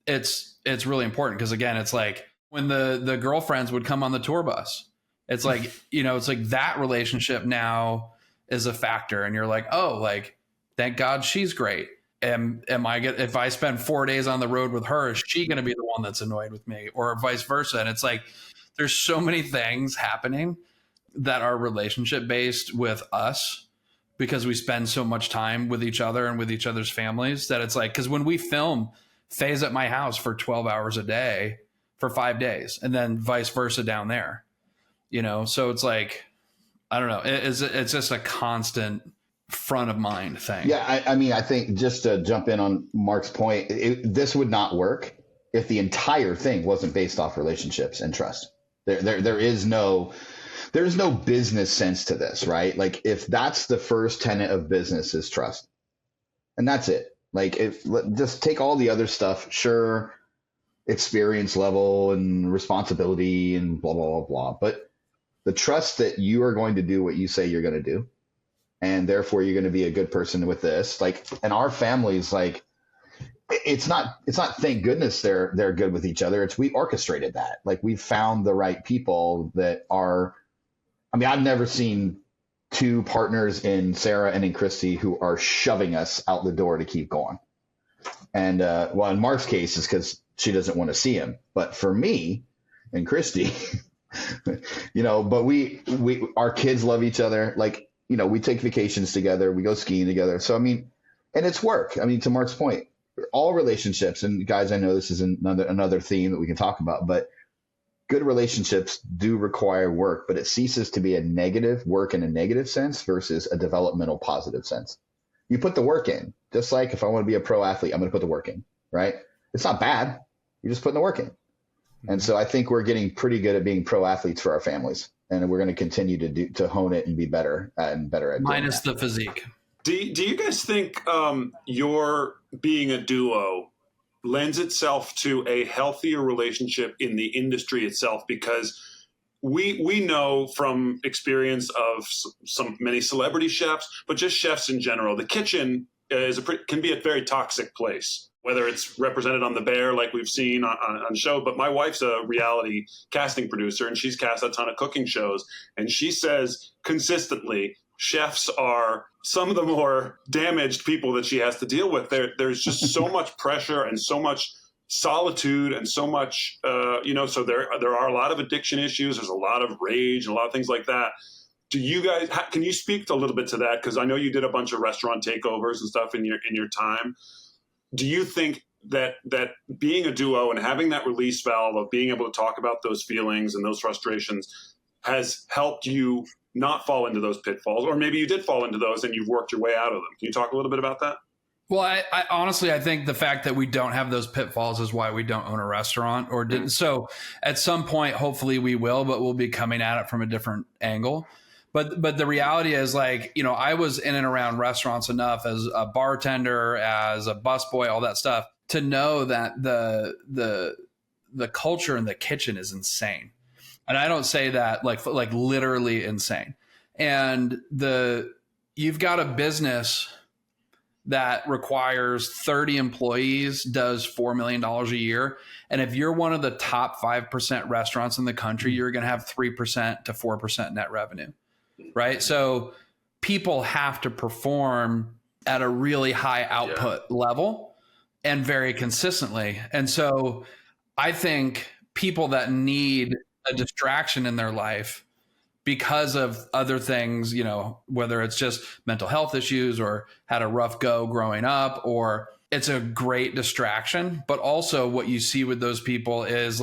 it's really important. Because again, it's like when the girlfriends would come on the tour bus, it's like, you know, it's like that relationship now is a factor. And you're like, oh, like, thank God she's great. If I spend 4 days on the road with her, is she going to be the one that's annoyed with me, or vice versa? And it's like, there's so many things happening that are relationship based with us because we spend so much time with each other and with each other's families that it's like, because when we film, Faye's at my house for 12 hours a day for 5 days, and then vice versa down there, so it's like, I don't know, it's just a constant front of mind thing. Yeah, I mean, I think, just to jump in on Mark's point, this would not work if the entire thing wasn't based off relationships and trust. There's no business sense to this, right? Like, if that's the first tenet of business is trust, and that's it. Like, just take all the other stuff, sure, experience level and responsibility and blah, blah, blah, blah. But the trust that you are going to do what you say you're going to do, and therefore you're going to be a good person with this. Like, in our families, like, it's not thank goodness they're good with each other. It's we orchestrated that. Like, we found the right people that are, I mean, I've never seen two partners in Sarah and in Christy who are shoving us out the door to keep going. And well, in Mark's case, is because she doesn't want to see him. But for me and Christy, but we our kids love each other. Like, we take vacations together, we go skiing together. So, I mean, and it's work. I mean, to Mark's point, all relationships, and guys, I know this is another theme that we can talk about, but good relationships do require work, but it ceases to be a negative work in a negative sense versus a developmental positive sense. You put the work in, just like if I want to be a pro athlete, I'm going to put the work in, right? It's not bad. You're just putting the work in. And so I think we're getting pretty good at being pro athletes for our families, and we're going to continue to hone it and be better and better at minus the physique. Do you guys think your being a duo lends itself to a healthier relationship in the industry itself? Because we know from experience of many celebrity chefs, but just chefs in general, the kitchen can be a very toxic place, whether it's represented on The Bear, like we've seen on show. But my wife's a reality casting producer, and she's cast a ton of cooking shows. And she says consistently, chefs are some of the more damaged people that she has to deal with. There's just so much pressure and so much solitude and so much, so there are a lot of addiction issues. There's a lot of rage and a lot of things like that. Do you guys, can you speak a little bit to that? Because I know you did a bunch of restaurant takeovers and stuff in your time. Do you think that being a duo and having that release valve of being able to talk about those feelings and those frustrations has helped you not fall into those pitfalls? Or maybe you did fall into those and you've worked your way out of them. Can you talk a little bit about that? Well, I honestly, I think the fact that we don't have those pitfalls is why we don't own a restaurant or didn't. So at some point, hopefully we will, but we'll be coming at it from a different angle. But the reality is, like, I was in and around restaurants enough as a bartender, as a busboy, all that stuff, to know that the culture in the kitchen is insane. And I don't say that like literally insane. And you've got a business that requires 30 employees, does $4 million a year. And if you're one of the top 5% restaurants in the country, you're going to have 3% to 4% net revenue, right? So people have to perform at a really high output level and very consistently. And so I think people that need a distraction in their life because of other things, whether it's just mental health issues or had a rough go growing up, or it's a great distraction. But also what you see with those people is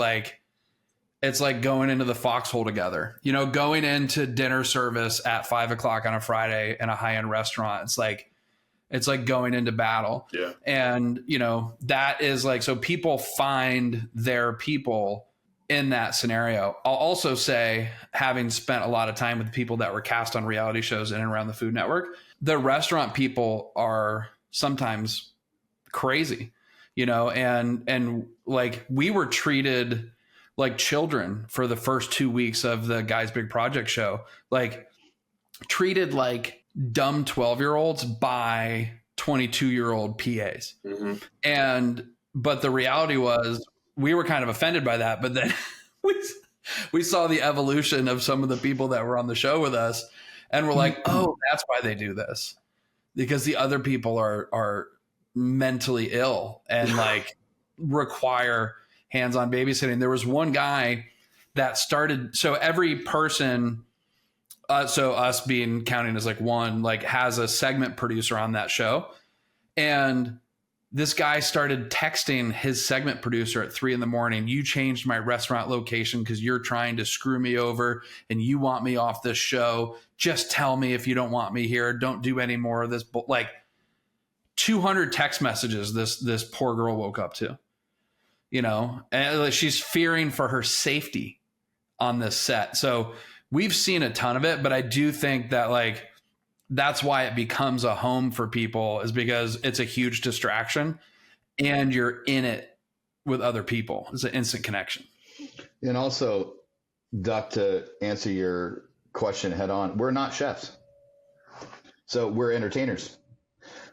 it's like going into the foxhole together, going into dinner service at 5 o'clock on a Friday in a high-end restaurant. It's like going into battle. Yeah. And, that is so people find their people in that scenario. I'll also say, having spent a lot of time with people that were cast on reality shows in and around the Food Network, the restaurant people are sometimes crazy, and like we were treated like children for the first 2 weeks of the Guys Big Project show, treated like dumb 12-year-olds by 22-year-old PAs. Mm-hmm. But the reality was, we were kind of offended by that, but then we saw the evolution of some of the people that were on the show with us, and we're like, oh, that's why they do this, because the other people are mentally ill and require hands-on babysitting. There was one guy that started, so every person So us being counting as like one, like has a segment producer on that show. And this guy started texting his segment producer at 3 a.m. You changed my restaurant location because you're trying to screw me over and you want me off this show. Just tell me if you don't want me here. Don't do any more of this. Like 200 text messages this poor girl woke up to, you know, and she's fearing for her safety on this set. So we've seen a ton of it, but I do think that like, that's why it becomes a home for people, is because it's a huge distraction and you're in it with other people. It's an instant connection. And also, Duck, to answer your question head on, we're not chefs. So we're entertainers.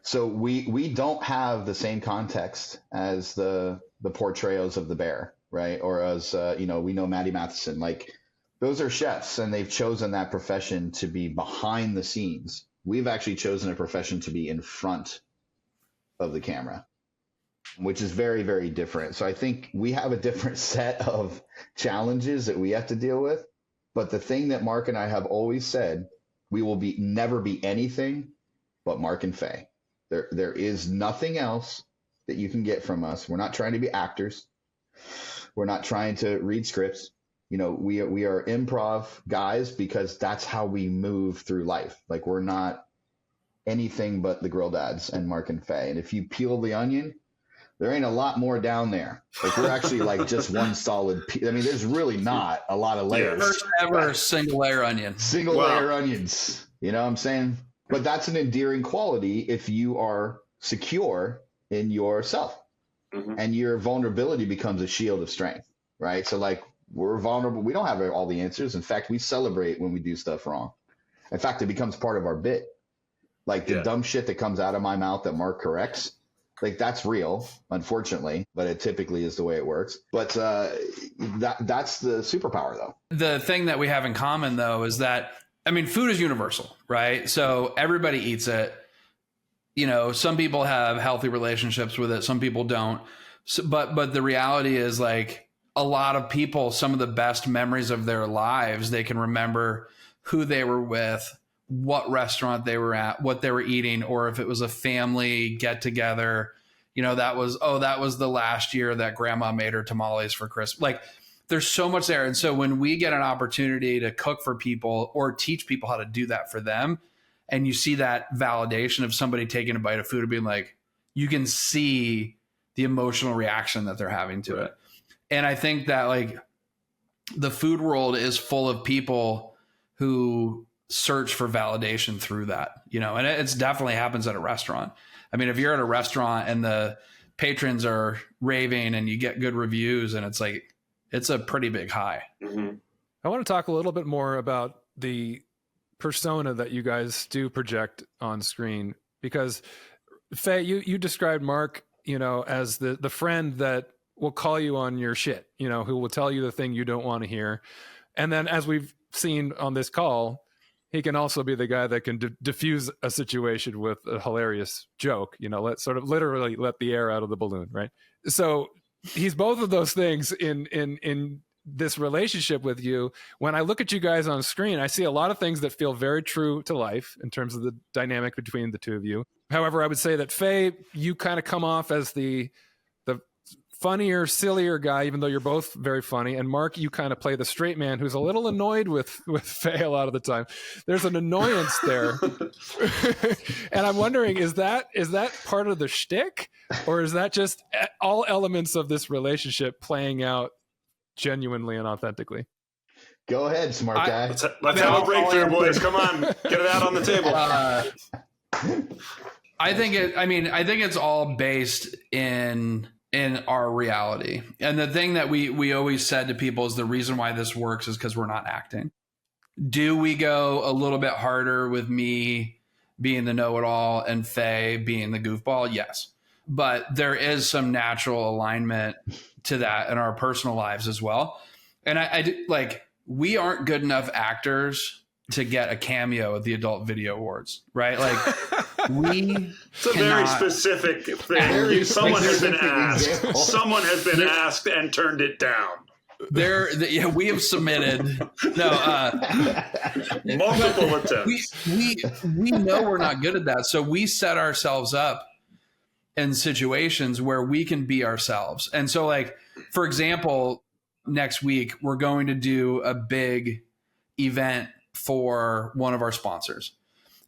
So we don't have the same context as the portrayals of the bear, right? Or as, we know Maddie Matheson, like those are chefs and they've chosen that profession to be behind the scenes. We've actually chosen a profession to be in front of the camera, which is very, very different. So I think we have a different set of challenges that we have to deal with. But the thing that Mark and I have always said, we will never be anything but Mark and Fey. There is nothing else that you can get from us. We're not trying to be actors. We're not trying to read scripts. You know, we are improv guys because that's how we move through life. Like we're not anything but the Grill Dads and Mark and Fey. And if you peel the onion, there ain't a lot more down there. Like we're actually like just one solid I mean, there's really not a lot of layers. First ever single layer onion. Single layer onions. You know what I'm saying? But that's an endearing quality if you are secure in yourself. Mm-hmm. And your vulnerability becomes a shield of strength, right? So like, we're vulnerable. We don't have all the answers. In fact, we celebrate when we do stuff wrong. In fact, it becomes part of our bit. Like the dumb shit that comes out of my mouth that Mark corrects, like that's real, unfortunately, but it typically is the way it works. But that's the superpower, though. The thing that we have in common, though, is that, I mean, food is universal, right? So everybody eats it. You know, some people have healthy relationships with it. Some people don't. So, but the reality is like, a lot of people, some of the best memories of their lives, they can remember who they were with, what restaurant they were at, what they were eating, or if it was a family get together, you know, that was the last year that grandma made her tamales for Christmas. Like there's so much there. And so when we get an opportunity to cook for people or teach people how to do that for them, and you see that validation of somebody taking a bite of food and being like, you can see the emotional reaction that they're having to it. And I think that like the food world is full of people who search for validation through that, you know, and it's definitely happens at a restaurant. I mean, if you're at a restaurant and the patrons are raving and you get good reviews and it's like, it's a pretty big high. Mm-hmm. I want to talk a little bit more about the persona that you guys do project on screen, because Fey, you described Mark, you know, as the friend that will call you on your shit, you know, who will tell you the thing you don't want to hear. And then as we've seen on this call, he can also be the guy that can diffuse a situation with a hilarious joke, you know, literally let the air out of the balloon, right? So he's both of those things in this relationship with you. When I look at you guys on screen, I see a lot of things that feel very true to life in terms of the dynamic between the two of you. However, I would say that Fey, you kind of come off as the funnier, sillier guy, even though you're both very funny. And Mark, you kind of play the straight man who's a little annoyed with Fey a lot of the time. There's an annoyance there. And I'm wondering, is that part of the shtick, or is that just all elements of this relationship playing out genuinely and authentically? Go ahead, smart guy. Let's have a breakthrough, boys. Come on, get it out on the table. I think it's all based in our reality. And the thing that we always said to people is the reason why this works is because we're not acting. Do we go a little bit harder with me being the know-it-all and Fey being the goofball? Yes. But there is some natural alignment to that in our personal lives as well. And I like, we aren't good enough actors to get a cameo at the Adult Video Awards, right? Like it's a very specific thing. Someone has been asked and turned it down. We have submitted multiple attempts. We know we're not good at that, so we set ourselves up in situations where we can be ourselves. And so, like, for example, next week we're going to do a big event for one of our sponsors,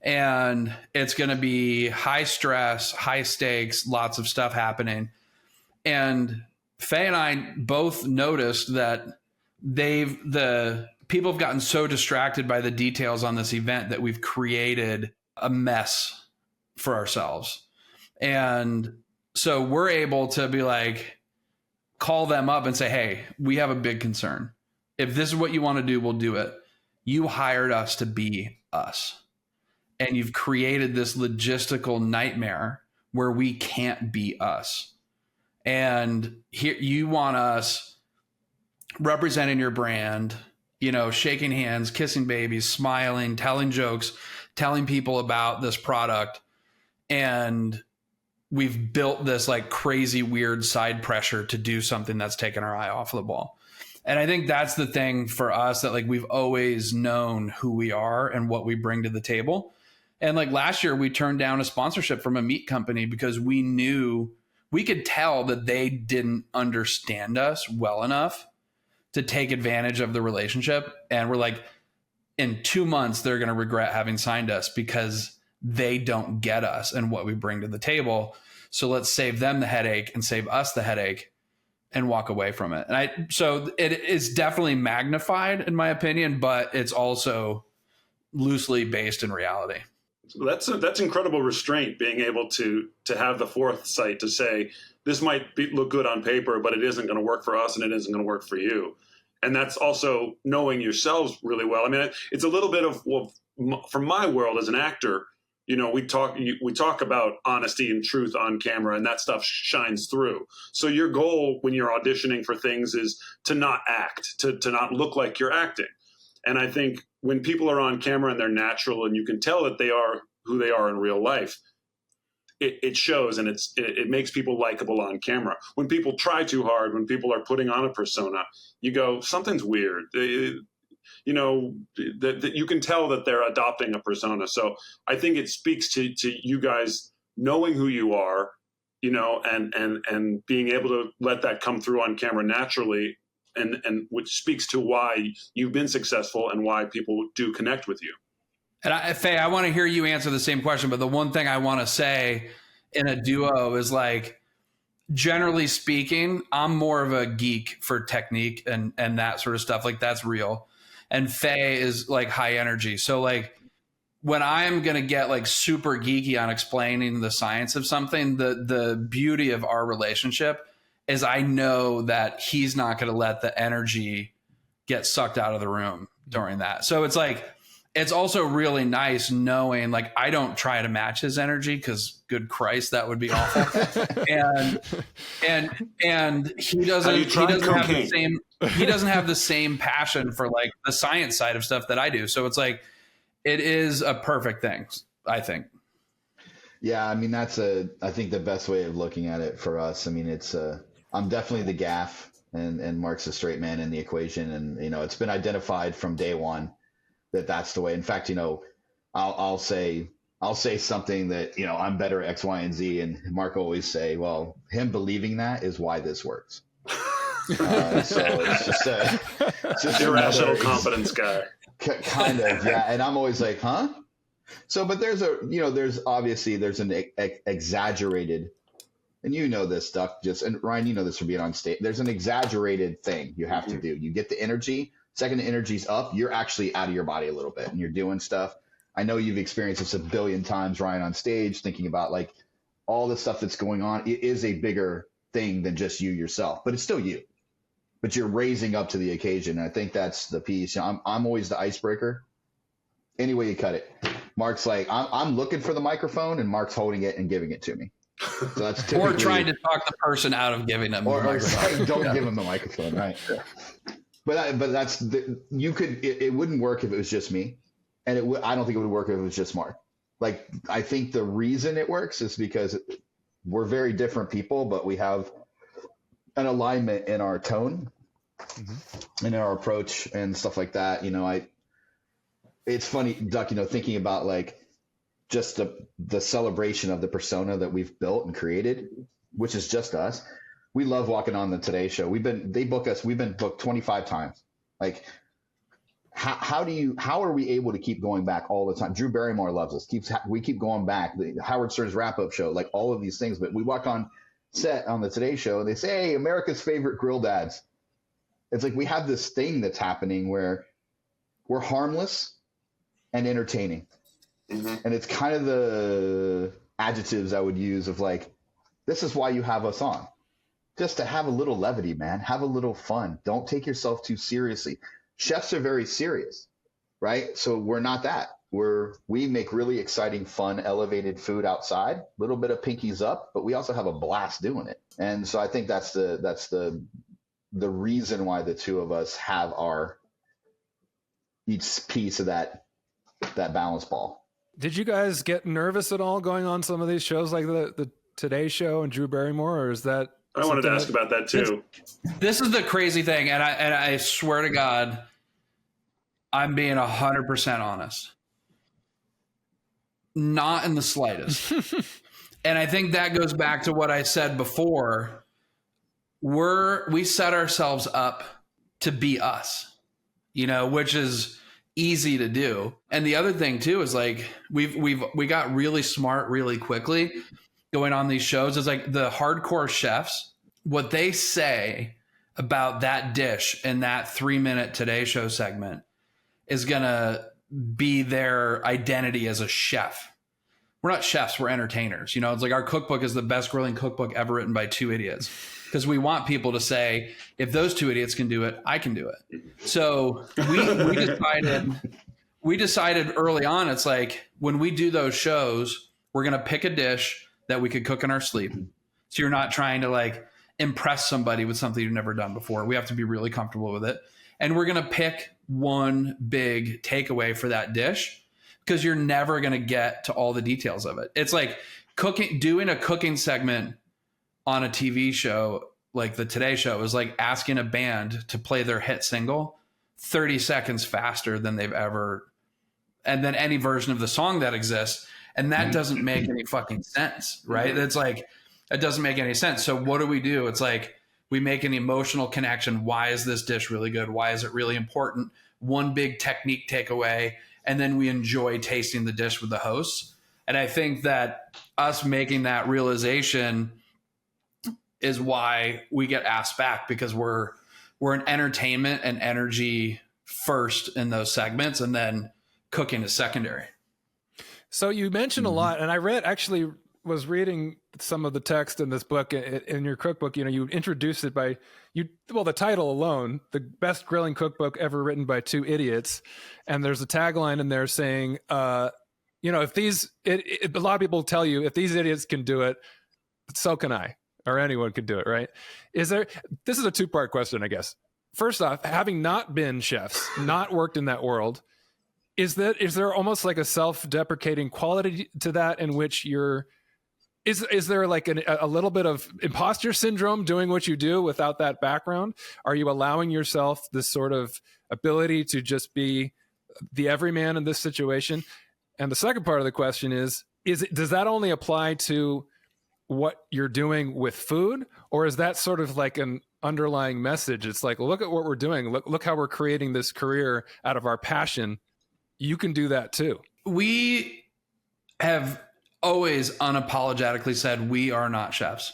and it's going to be high stress, high stakes, lots of stuff happening. And Faye and I both noticed that the people have gotten so distracted by the details on this event that we've created a mess for ourselves. And so we're able to be like, call them up and say, hey, we have a big concern. If this is what you want to do, we'll do it. You hired us to be us. And you've created this logistical nightmare where we can't be us. And here you want us representing your brand, shaking hands, kissing babies, smiling, telling jokes, telling people about this product. And we've built this like crazy, weird side pressure to do something that's taken our eye off the ball. And I think that's the thing for us, that like we've always known who we are and what we bring to the table. And like last year, we turned down a sponsorship from a meat company because we could tell that they didn't understand us well enough to take advantage of the relationship. And we're like, in 2 months, they're going to regret having signed us because they don't get us and what we bring to the table. So let's save them the headache and save us the headache and walk away from it. And so it is definitely magnified in my opinion, but it's also loosely based in reality. That's incredible restraint, being able to have the foresight to say, this might look good on paper, but it isn't going to work for us and it isn't going to work for you. And that's also knowing yourselves really well. I mean, it's a little bit of, from my world as an actor, we talk about honesty and truth on camera, and that stuff shines through. So your goal when you're auditioning for things is to not act, to not look like you're acting. And I think when people are on camera and they're natural and you can tell that they are who they are in real life, it shows, and it makes people likable on camera. When people try too hard, when people are putting on a persona, you go, something's weird. That you can tell that they're adopting a persona. So I think it speaks to you guys knowing who you are, and being able to let that come through on camera naturally. And which speaks to why you've been successful and why people do connect with you. And Faye, I want to hear you answer the same question, but the one thing I want to say in a duo is like, generally speaking, I'm more of a geek for technique and that sort of stuff. Like that's real. And Faye is like high energy. So like when I'm going to get like super geeky on explaining the science of something, the beauty of our relationship is I know that he's not going to let the energy get sucked out of the room during that. So it's like, it's also really nice knowing like I don't try to match his energy because good Christ, that would be awful. and he doesn't have the same passion for like the science side of stuff that I do. So it's like, it is a perfect thing, I think. Yeah. I mean, I think the best way of looking at it for us, I mean, I'm definitely the gaff and Mark's the straight man in the equation. And, it's been identified from day one that that's the way. In fact, I'll say something that, I'm better at X, Y, and Z. And Mark will always say, well, him believing that is why this works. So it's just irrational confidence guy. Kind of. Yeah. And I'm always like, huh? So, but there's an exaggerated, and this stuff and Ryan, this from being on stage, there's an exaggerated thing you have to do. You get the energy. Second the energy's up, you're actually out of your body a little bit and you're doing stuff. I know you've experienced this a billion times, Ryan, on stage, thinking about like all the stuff that's going on. It is a bigger thing than just you yourself, but it's still you. But you're raising up to the occasion. And I think that's the piece. I'm always the icebreaker. Any way you cut it. Mark's like, I'm looking for the microphone, and Mark's holding it and giving it to me. So that's or trying to talk the person out of giving them the microphone. Don't give them the microphone, right? But that's it wouldn't work if it was just me, and I don't think it would work if it was just Mark. Like I think the reason it works is because we're very different people, but we have an alignment in our tone in our approach and stuff like that. It's funny, Duck, thinking about like just the celebration of the persona that we've built and created, which is just us. We love walking on the Today Show. We've been booked 25 times. Like, how are we able to keep going back all the time? Drew Barrymore loves us. We keep going back. The Howard Stern's wrap-up show, like all of these things. But we walk on set on the Today Show and they say, hey, America's favorite grill dads. It's like we have this thing that's happening where we're harmless and entertaining. Mm-hmm. And it's kind of the adjectives I would use of like, this is why you have us on. Just to have a little levity, man. Have a little fun. Don't take yourself too seriously. Chefs are very serious, right? So we're not that. We make really exciting, fun, elevated food outside, a little bit of pinkies up, but we also have a blast doing it. And so I think that's the reason why the two of us have each piece of that balance ball. Did you guys get nervous at all going on some of these shows like the Today Show and Drew Barrymore, or is that? I wanted to ask about that too. This is the crazy thing, and I swear to God, I'm being 100% honest. Not in the slightest. And I think that goes back to what I said before. We set ourselves up to be us, which is easy to do. And the other thing too is like we got really smart really quickly going on these shows. Is like the hardcore chefs, what they say about that dish in that 3-minute Today Show segment is gonna be their identity as a chef. We're not chefs, we're entertainers. It's like our cookbook is the best grilling cookbook ever written by 2 idiots. Because we want people to say, if those 2 idiots can do it, I can do it. So we decided early on, it's like when we do those shows, we're going to pick a dish that we could cook in our sleep. So you're not trying to like impress somebody with something you've never done before. We have to be really comfortable with it. And we're going to pick one big takeaway for that dish because you're never going to get to all the details of it. It's like doing a cooking segment on a TV show like the Today Show is like asking a band to play their hit single 30 seconds faster than they've ever, and then any version of the song that exists. And that doesn't make any fucking sense, right? It's like, it doesn't make any sense. So what do? It's like, we make an emotional connection. Why is this dish really good? Why is it really important? One big technique takeaway. And then we enjoy tasting the dish with the hosts. And I think that us making that realization is why we get asked back, because we're an entertainment and energy first in those segments, and then cooking is secondary. So you mentioned a lot, and I was reading some of the text in this book, in your cookbook. You introduced it by the title alone, the best grilling cookbook ever written by 2 idiots. And there's a tagline in there saying, a lot of people tell you, if these idiots can do it, so can I. Or anyone could do it, right? This is a 2-part question, I guess. First off, having not been chefs, not worked in that world, is there almost like a self-deprecating quality to that, in which is there like a little bit of imposter syndrome doing what you do without that background? Are you allowing yourself this sort of ability to just be the everyman in this situation? And the second part of the question does that only apply to what you're doing with food, or is that sort of like an underlying message? It's like, look at what we're doing. Look how we're creating this career out of our passion. You can do that too. We have always unapologetically said we are not chefs.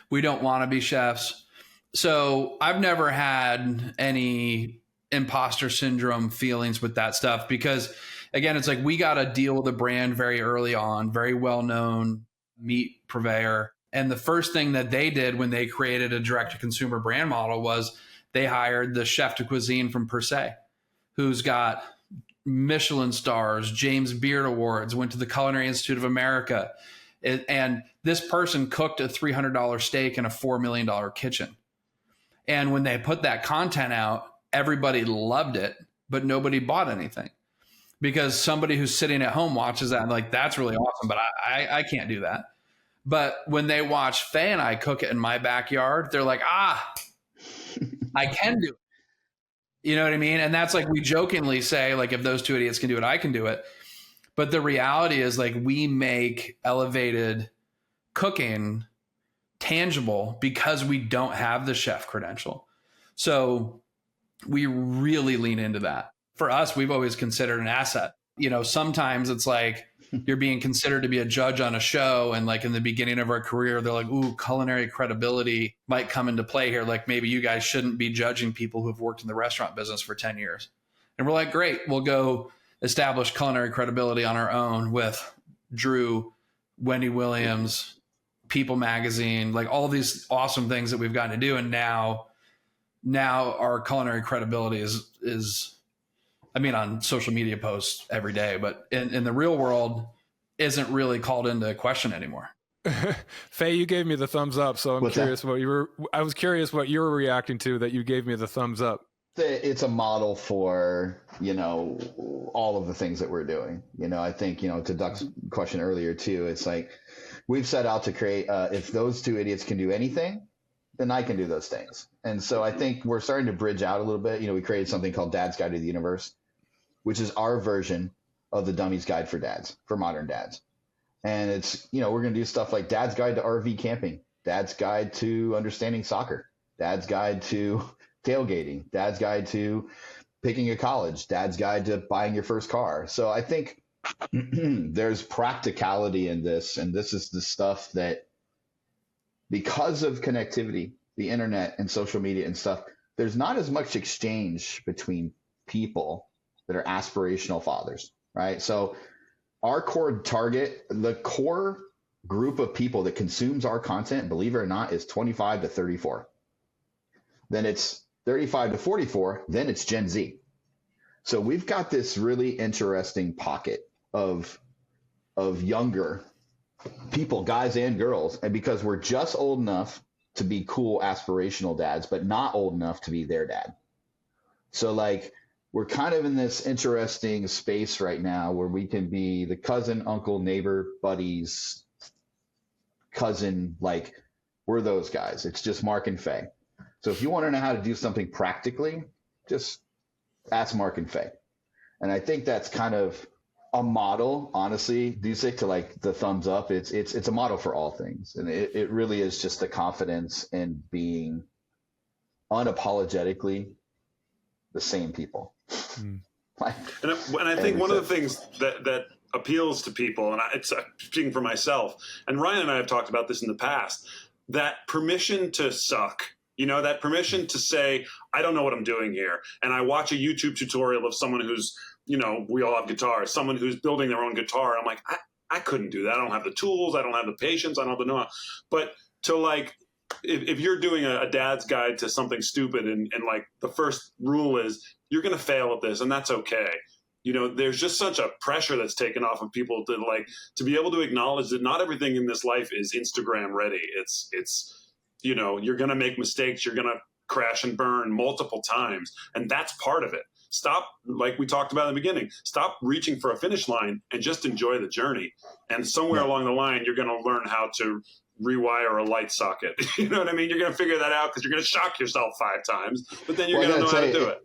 We don't want to be chefs. So I've never had any imposter syndrome feelings with that stuff, because again, it's like we got to deal with a brand very early on, very well-known meat purveyor. And the first thing that they did when they created a direct-to-consumer brand model was they hired the chef de cuisine from Per Se, who's got Michelin stars, James Beard Awards, went to the Culinary Institute of America. And this person cooked a $300 steak in a $4 million kitchen. And when they put that content out, everybody loved it, but nobody bought anything. Because somebody who's sitting at home watches that and like, that's really awesome, but I can't do that. But when they watch Fey and I cook it in my backyard, they're like, I can do it. You know what I mean? And that's like, we jokingly say, like, if those two idiots can do it, I can do it. But the reality is, like, we make elevated cooking tangible because we don't have the chef credential. So we really lean into that. For us, we've always considered an asset. You know, sometimes it's like you're being considered to be a judge on a show. And like in the beginning of our career, they're like, ooh, culinary credibility might come into play here. Like maybe you guys shouldn't be judging people who've worked in the restaurant business for 10 years. And we're like, great, we'll go establish culinary credibility on our own with Drew, Wendy Williams, People Magazine, like all these awesome things that we've gotten to do. And now our culinary credibility is I mean, on social media posts every day, but in the real world isn't really called into question anymore. Fey, you gave me the thumbs up, so I'm What's curious that? I was curious what you were reacting to that you gave me the thumbs up. It's a model for, you know, all of the things that we're doing. You know, I think, you know, to Doug's question earlier too, it's like we've set out to create, if those two idiots can do anything, then I can do those things. And so I think we're starting to bridge out a little bit. You know, we created something called Dad's Guide to the Universe, which is our version of the Dummy's Guide for Dads, for modern dads. And it's, you know, we're going to do stuff like Dad's Guide to RV camping, Dad's Guide to understanding soccer, Dad's Guide to tailgating, Dad's Guide to picking a college, Dad's Guide to buying your first car. So I think there's practicality in this. And this is the stuff that, because of connectivity, the internet and social media and stuff, there's not as much exchange between people that are aspirational fathers, right? So our core target, the core group of people that consumes our content, believe it or not, is 25 to 34. Then it's 35 to 44. Then it's Gen Z. So we've got this really interesting pocket of younger people, guys and girls. And because we're just old enough to be cool aspirational dads, but not old enough to be their dad. So like, we're kind of in this interesting space right now where we can be the cousin, uncle, neighbor, buddies, cousin, like we're those guys. It's just Mark and Fey. So if you want to know how to do something practically, just ask Mark and Fey. And I think that's kind of a model, honestly, Dusick, to like the thumbs up. It's a model for all things. And it really is just the confidence in being unapologetically the same people. And I think one of the things that appeals to people, and it's speaking for myself, and Ryan and I have talked about this in the past, that permission to suck, you know, that permission to say, I don't know what I'm doing here. And I watch a YouTube tutorial of someone who's, you know, we all have guitars, someone who's building their own guitar. I'm like, I couldn't do that. I don't have the tools. I don't have the patience. I don't have the know-how. But to like, if you're doing a dad's guide to something stupid and like the first rule is you're going to fail at this and that's okay. You know, there's just such a pressure that's taken off of people to like, to be able to acknowledge that not everything in this life is Instagram ready. It's, you know, you're going to make mistakes. You're going to crash and burn multiple times. And that's part of it. Stop, like we talked about in the beginning, stop reaching for a finish line and just enjoy the journey. And somewhere along the line, you're going to learn how to rewire a light socket. You know what I mean? You're going to figure that out because you're going to shock yourself 5 times, but then you're going to know how to do it.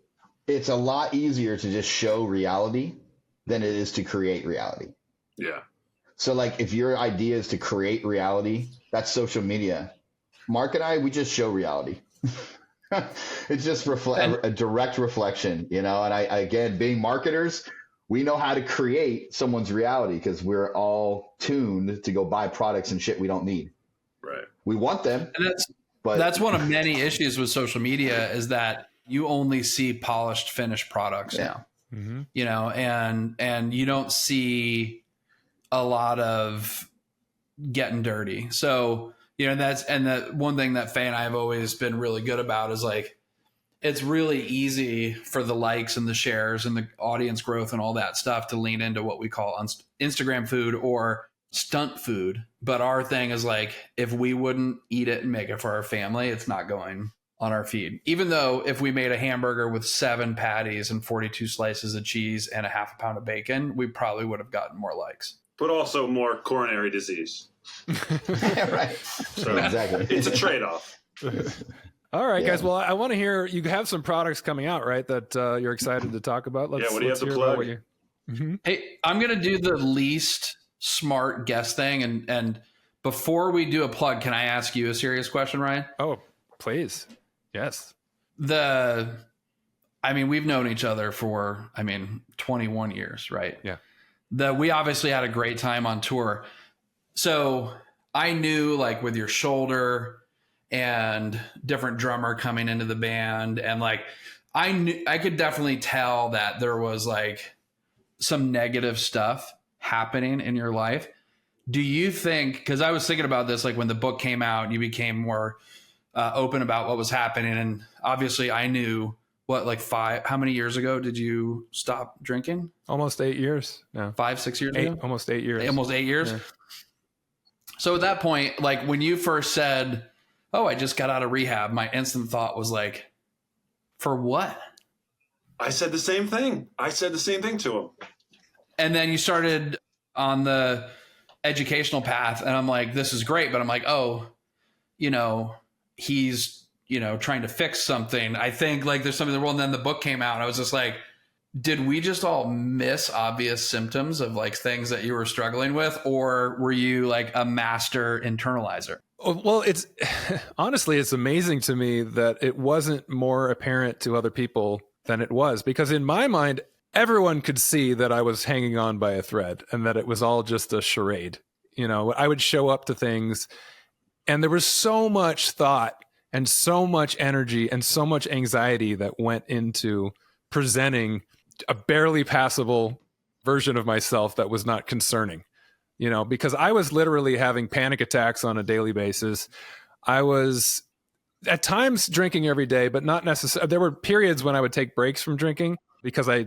It's a lot easier to just show reality than it is to create reality. Yeah. So like if your idea is to create reality, that's social media. Mark and I, we just show reality. It's just a direct reflection, you know, and I, again, being marketers, we know how to create someone's reality because we're all tuned to go buy products and shit we don't need. Right. We want them. And that's one of many issues with social media is that you only see polished, finished products now, you know, and you don't see a lot of getting dirty. So, you know, the one thing that Fey and I have always been really good about is like, it's really easy for the likes and the shares and the audience growth and all that stuff to lean into what we call Instagram food or stunt food. But our thing is like, if we wouldn't eat it and make it for our family, it's not going on our feed. Even though if we made a hamburger with 7 patties and 42 slices of cheese and a half a pound of bacon, we probably would have gotten more likes. But also more coronary disease. Right. So exactly. It's a trade-off. All right, Yeah. guys. Well, I want to hear, you have some products coming out, right? That you're excited to talk about. Yeah, what do you have to hear about plug? what you. Mhm. Hey, I'm going to do the least smart guest thing. And before we do a plug, can I ask you a serious question, Ryan? Oh, please. Yes. We've known each other for, 21 years, right? Yeah. We obviously had a great time on tour. So I knew, like, with your shoulder and different drummer coming into the band, and like, I could definitely tell that there was like some negative stuff happening in your life. Do you think, because I was thinking about this, like when the book came out and you became more open about what was happening, and obviously I knew how many years ago did you stop drinking? Almost 8 years. Yeah. 5-6 years ago? Almost 8 years. Almost 8 years. Yeah. So at that point, like when you first said, "Oh, I just got out of rehab," my instant thought was like, for what? I said the same thing. To him. And then you started on the educational path, and I'm like, this is great. But I'm like, oh, he's, trying to fix something. I think like there's something in the world. And then the book came out and I was just like, did we just all miss obvious symptoms of like things that you were struggling with? Or were you like a master internalizer? Well, it's honestly, it's amazing to me that it wasn't more apparent to other people than it was, because in my mind, everyone could see that I was hanging on by a thread and that it was all just a charade. I would show up to things and there was so much thought and so much energy and so much anxiety that went into presenting a barely passable version of myself that was not concerning, because I was literally having panic attacks on a daily basis. I was at times drinking every day, but not necessarily. There were periods when I would take breaks from drinking because I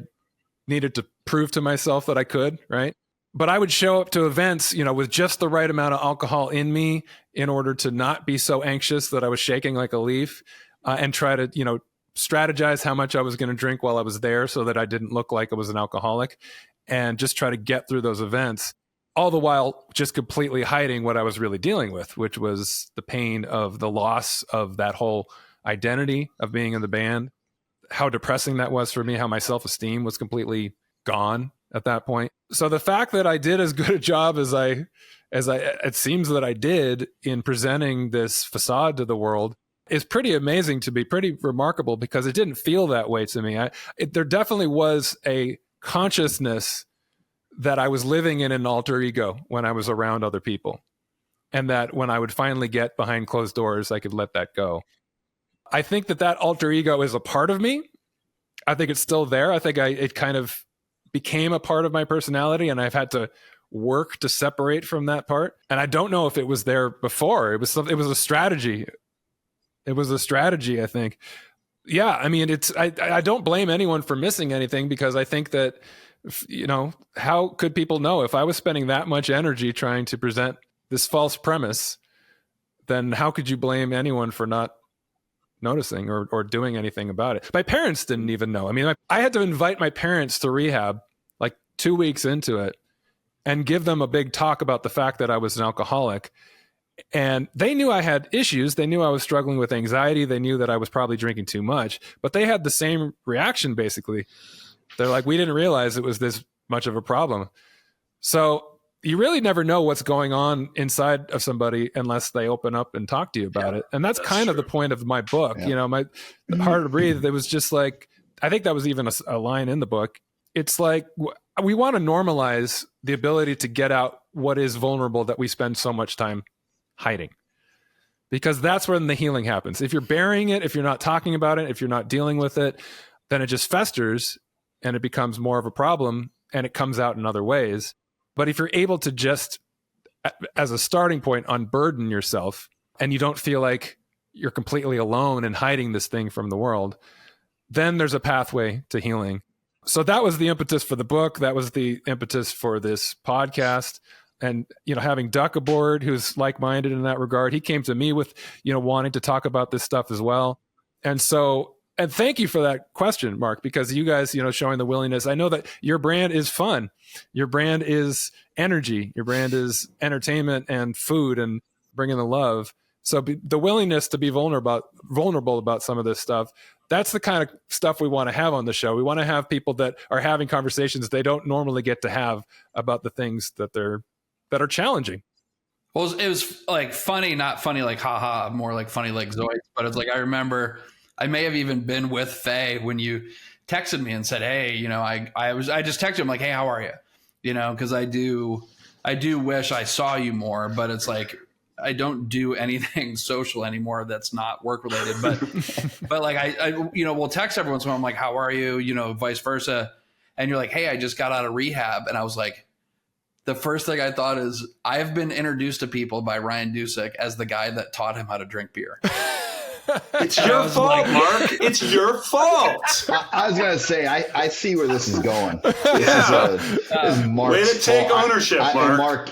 needed to prove to myself that I could, right? But I would show up to events, with just the right amount of alcohol in me in order to not be so anxious that I was shaking like a leaf, and try to, strategize how much I was going to drink while I was there so that I didn't look like I was an alcoholic, and just try to get through those events, all the while just completely hiding what I was really dealing with, which was the pain of the loss of that whole identity of being in the band, how depressing that was for me, how my self-esteem was completely gone at that point. So the fact that I did as good a job as it seems that I did in presenting this facade to the world is pretty amazing to me, pretty remarkable, because it didn't feel that way to me. There definitely was a consciousness that I was living in an alter ego when I was around other people, and that when I would finally get behind closed doors, I could let that go. I think that alter ego is a part of me. I think it's still there. I think it kind of became a part of my personality, and I've had to work to separate from that part. And I don't know if it was there before. It was a strategy. It was a strategy, I think. Yeah, I don't blame anyone for missing anything, because I think that, how could people know? If I was spending that much energy trying to present this false premise, then how could you blame anyone for not noticing or doing anything about it? My parents didn't even know. I had to invite my parents to rehab like 2 weeks into it and give them a big talk about the fact that I was an alcoholic. And they knew I had issues. They knew I was struggling with anxiety. They knew that I was probably drinking too much, but they had the same reaction, basically. They're like, we didn't realize it was this much of a problem. So you really never know what's going on inside of somebody unless they open up and talk to you about it. And that's kind of the point of my book. Yeah. My Harder to Breathe, it was just like, I think that was even a line in the book. It's like, we want to normalize the ability to get out what is vulnerable that we spend so much time hiding, because that's when the healing happens. If you're burying it, if you're not talking about it, if you're not dealing with it, then it just festers and it becomes more of a problem, and it comes out in other ways. But if you're able to just, as a starting point, unburden yourself, and you don't feel like you're completely alone and hiding this thing from the world, then there's a pathway to healing. So that was the impetus for the book. That was the impetus for this podcast. And, having Duck aboard, who's like-minded in that regard, he came to me with, wanting to talk about this stuff as well. And so, and thank you for that question, Mark, because you guys, showing the willingness. I know that your brand is fun. Your brand is energy. Your brand is entertainment and food and bringing the love. So the willingness to be vulnerable about some of this stuff, that's the kind of stuff we want to have on the show. We want to have people that are having conversations they don't normally get to have about the things that are challenging. Well, it was like funny, not funny like haha, more like funny like Zoids. But it's like, I remember I may have even been with Faye when you texted me and said, hey, you know, I just texted him like, hey, how are you? You know, because I do wish I saw you more, but it's like I don't do anything social anymore that's not work related. But like I you know, we'll text every once in a while. I'm like, how are you? You know, vice versa. And you're like, hey, I just got out of rehab. And I was like, the first thing I thought is I've been introduced to people by Ryan Dusick as the guy that taught him how to drink beer. It's your fault, Mark. It's your fault. I was going to say, I see where this is going. This is Mark's way to take fault. ownership, Mark. And Mark,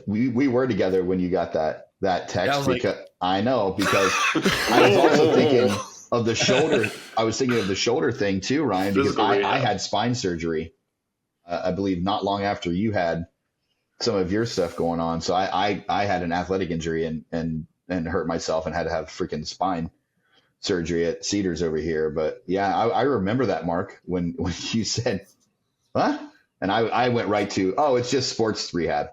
we were together when you got that text. Because I know, because I was also thinking of the shoulder. I was thinking of the shoulder thing too, Ryan, because I had spine surgery. I believe not long after you had some of your stuff going on. So I had an athletic injury and hurt myself and had to have freaking spine surgery at Cedars over here. But yeah, I remember that, Mark, when you said, huh? And I went right to, oh, it's just sports rehab.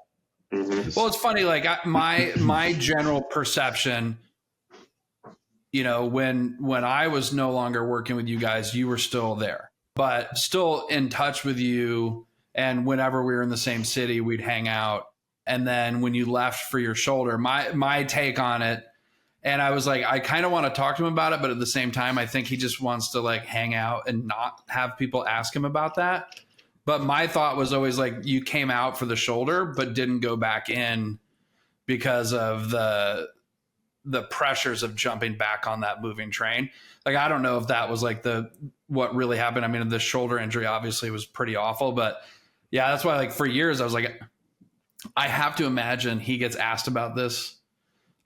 Mm-hmm. Well, it's funny. Like my general perception, you know, when I was no longer working with you guys, you were still there, but still in touch with you. And whenever we were in the same city, we'd hang out. And then when you left for your shoulder, my take on it, and I was like, I kind of want to talk to him about it, but at the same time, I think he just wants to like hang out and not have people ask him about that. But my thought was always like, you came out for the shoulder, but didn't go back in because of the pressures of jumping back on that moving train. Like, I don't know if that was like what really happened. I mean, the shoulder injury obviously was pretty awful, but yeah, that's why like for years I was like, I have to imagine he gets asked about this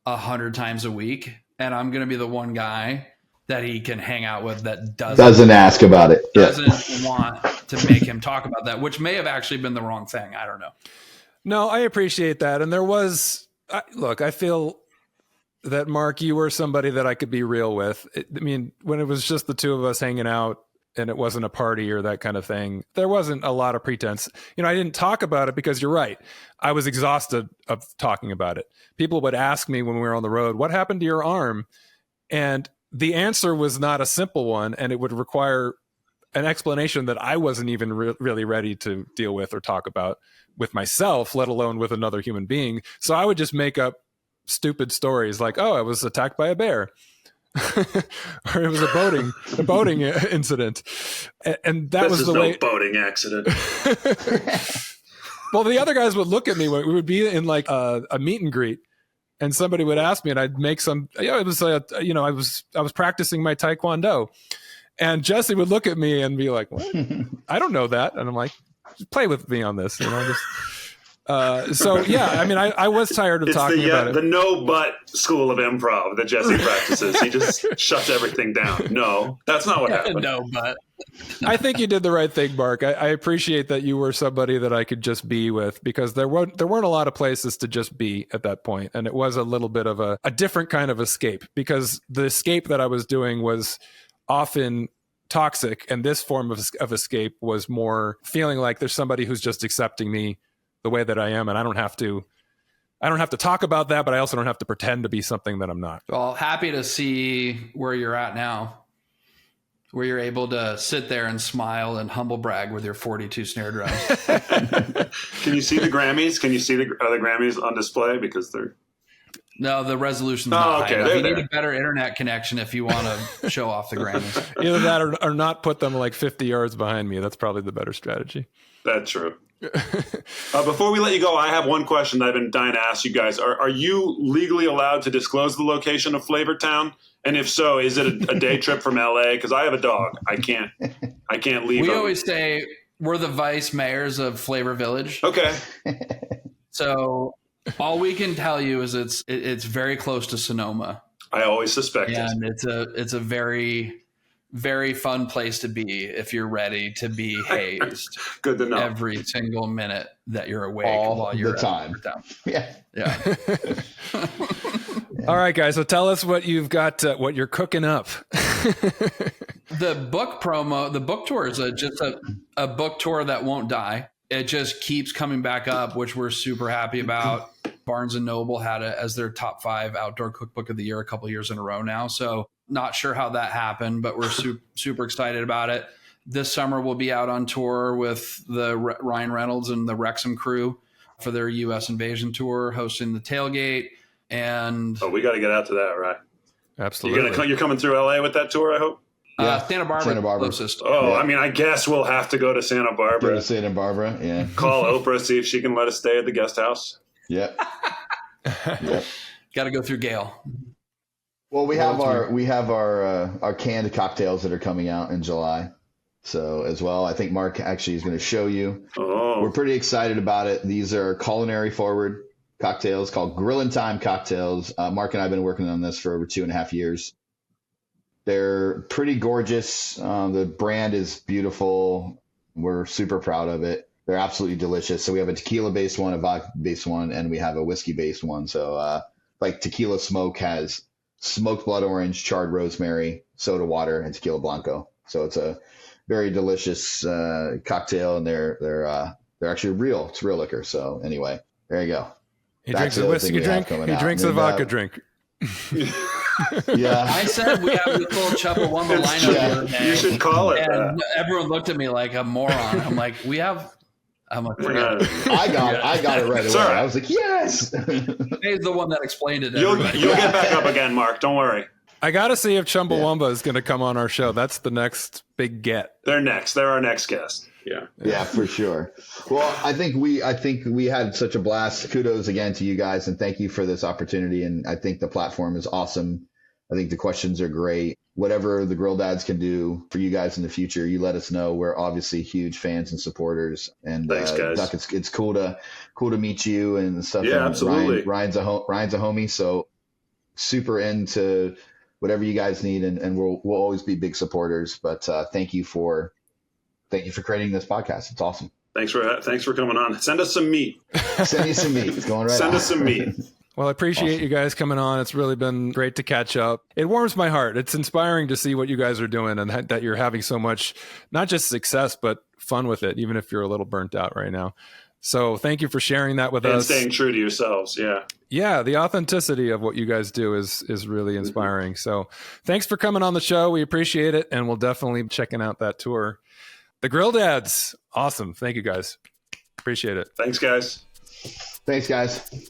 100 times a week, and I'm going to be the one guy that he can hang out with that doesn't ask about it. Doesn't want to make him talk about that, which may have actually been the wrong thing. I don't know. No, I appreciate that. And there was, look, I feel that, Mark, you were somebody that I could be real with. I mean, when it was just the two of us hanging out, and it wasn't a party or that kind of thing, there wasn't a lot of pretense. You know, I didn't talk about it because you're right. I was exhausted of talking about it. People would ask me when we were on the road, what happened to your arm? And the answer was not a simple one. And it would require an explanation that I wasn't even really ready to deal with or talk about with myself, let alone with another human being. So I would just make up stupid stories like, oh, I was attacked by a bear. Or it was a boating incident, and that was the way. Boating accident. Well, the other guys would look at me when we would be in like a meet and greet, and somebody would ask me, and I'd make some. It was I was practicing my Taekwondo, and Jesse would look at me and be like, "What? I don't know that," and I'm like, "Just play with me on this," just. So yeah, I mean, I was tired of talking about it. The no but school of improv that Jesse practices. He just shuts everything down. No, that's not what happened. No, but I think you did the right thing, Mark. I appreciate that you were somebody that I could just be with, because there weren't a lot of places to just be at that point, and it was a little bit of a different kind of escape, because the escape that I was doing was often toxic, and this form of escape was more feeling like there's somebody who's just accepting me the way that I am, and I don't have to talk about that, but I also don't have to pretend to be something that I'm not. Well, happy to see where you're at now, where you're able to sit there and smile and humble brag with your 42 snare drums. Can you see the Grammys? Can you see the Grammys on display? Because they're... No, the resolution's not high enough. You need a better internet connection if you want to show off the Grammys. Either that or not put them like 50 yards behind me. That's probably the better strategy. That's true. Before we let you go, I have one question that I've been dying to ask you guys. Are you legally allowed to disclose the location of Flavor Town? And if so, is it a day trip from LA? Because I have a dog. I can't leave. We always say we're the vice mayors of Flavor Village. Okay. So all we can tell you is it's very close to Sonoma. I always suspected. And it's a very, very fun place to be if you're ready to be hazed. Good to know. Every single minute that you're awake all while you're the time. down. Yeah. All right, guys. So tell us what you've got, what you're cooking up. The book tour is just a book tour that won't die. It just keeps coming back up, which we're super happy about. Barnes & Noble had it as their top 5 outdoor cookbook of the year a couple years in a row now. So not sure how that happened, but we're super excited about it. This summer we'll be out on tour with the Ryan Reynolds and the Wrexham crew for their U.S. invasion tour, hosting the tailgate. And we got to get out to that, right? Absolutely. You're coming through LA with that tour, I hope? Santa Barbara. Closest. Oh, yeah. I mean, I guess we'll have to go to Santa Barbara. Go to Santa Barbara, yeah. Call Oprah, see if she can let us stay at the guest house. Yep. Got to go through Gale. Well, we have our canned cocktails that are coming out in July. So as well, I think Mark actually is going to show you. Oh. We're pretty excited about it. These are culinary forward cocktails called Grillin' Time cocktails. Mark and I have been working on this for over 2.5 years. They're pretty gorgeous. The brand is beautiful. We're super proud of it. They're absolutely delicious. So we have a tequila-based one, a vodka-based one, and we have a whiskey-based one. So like Tequila Smoke has smoked blood orange, charred rosemary, soda water, and tequila blanco. So it's a very delicious cocktail, and they're actually real. It's real liquor. So anyway, there you go. He drinks a whiskey drink. He drinks a vodka drink. Yeah, I said we have the full Chumbawamba lineup. Yeah, you should call it. And everyone looked at me like a moron. I'm like, forget it. I got it right away. Sorry. I was like, yes. He's the one that explained it. You'll get back up again, Mark. Don't worry. I got to see if Chumbawamba is going to come on our show. That's the next big get. They're next. They're our next guest. Yeah, for sure. Well, I think we had such a blast. Kudos again to you guys, and thank you for this opportunity. And I think the platform is awesome. I think the questions are great. Whatever the Grill Dads can do for you guys in the future, you let us know. We're obviously huge fans and supporters. And thanks, guys. Duck, it's cool to meet you and stuff. Yeah, and absolutely. Ryan's a homie, so super into whatever you guys need, and we'll always be big supporters. But thank you for creating this podcast. It's awesome. Thanks for coming on. Send us some meat. Send me some meat. It's going right. Send us some meat. Well, I appreciate you guys coming on. It's really been great to catch up. It warms my heart. It's inspiring to see what you guys are doing and that you're having so much, not just success, but fun with it, even if you're a little burnt out right now. So thank you for sharing that with us. And staying true to yourselves. Yeah. Yeah. The authenticity of what you guys do is really inspiring. So thanks for coming on the show. We appreciate it. And we'll definitely be checking out that tour. The Grill Dads. Awesome. Thank you guys. Appreciate it. Thanks, guys. Thanks, guys.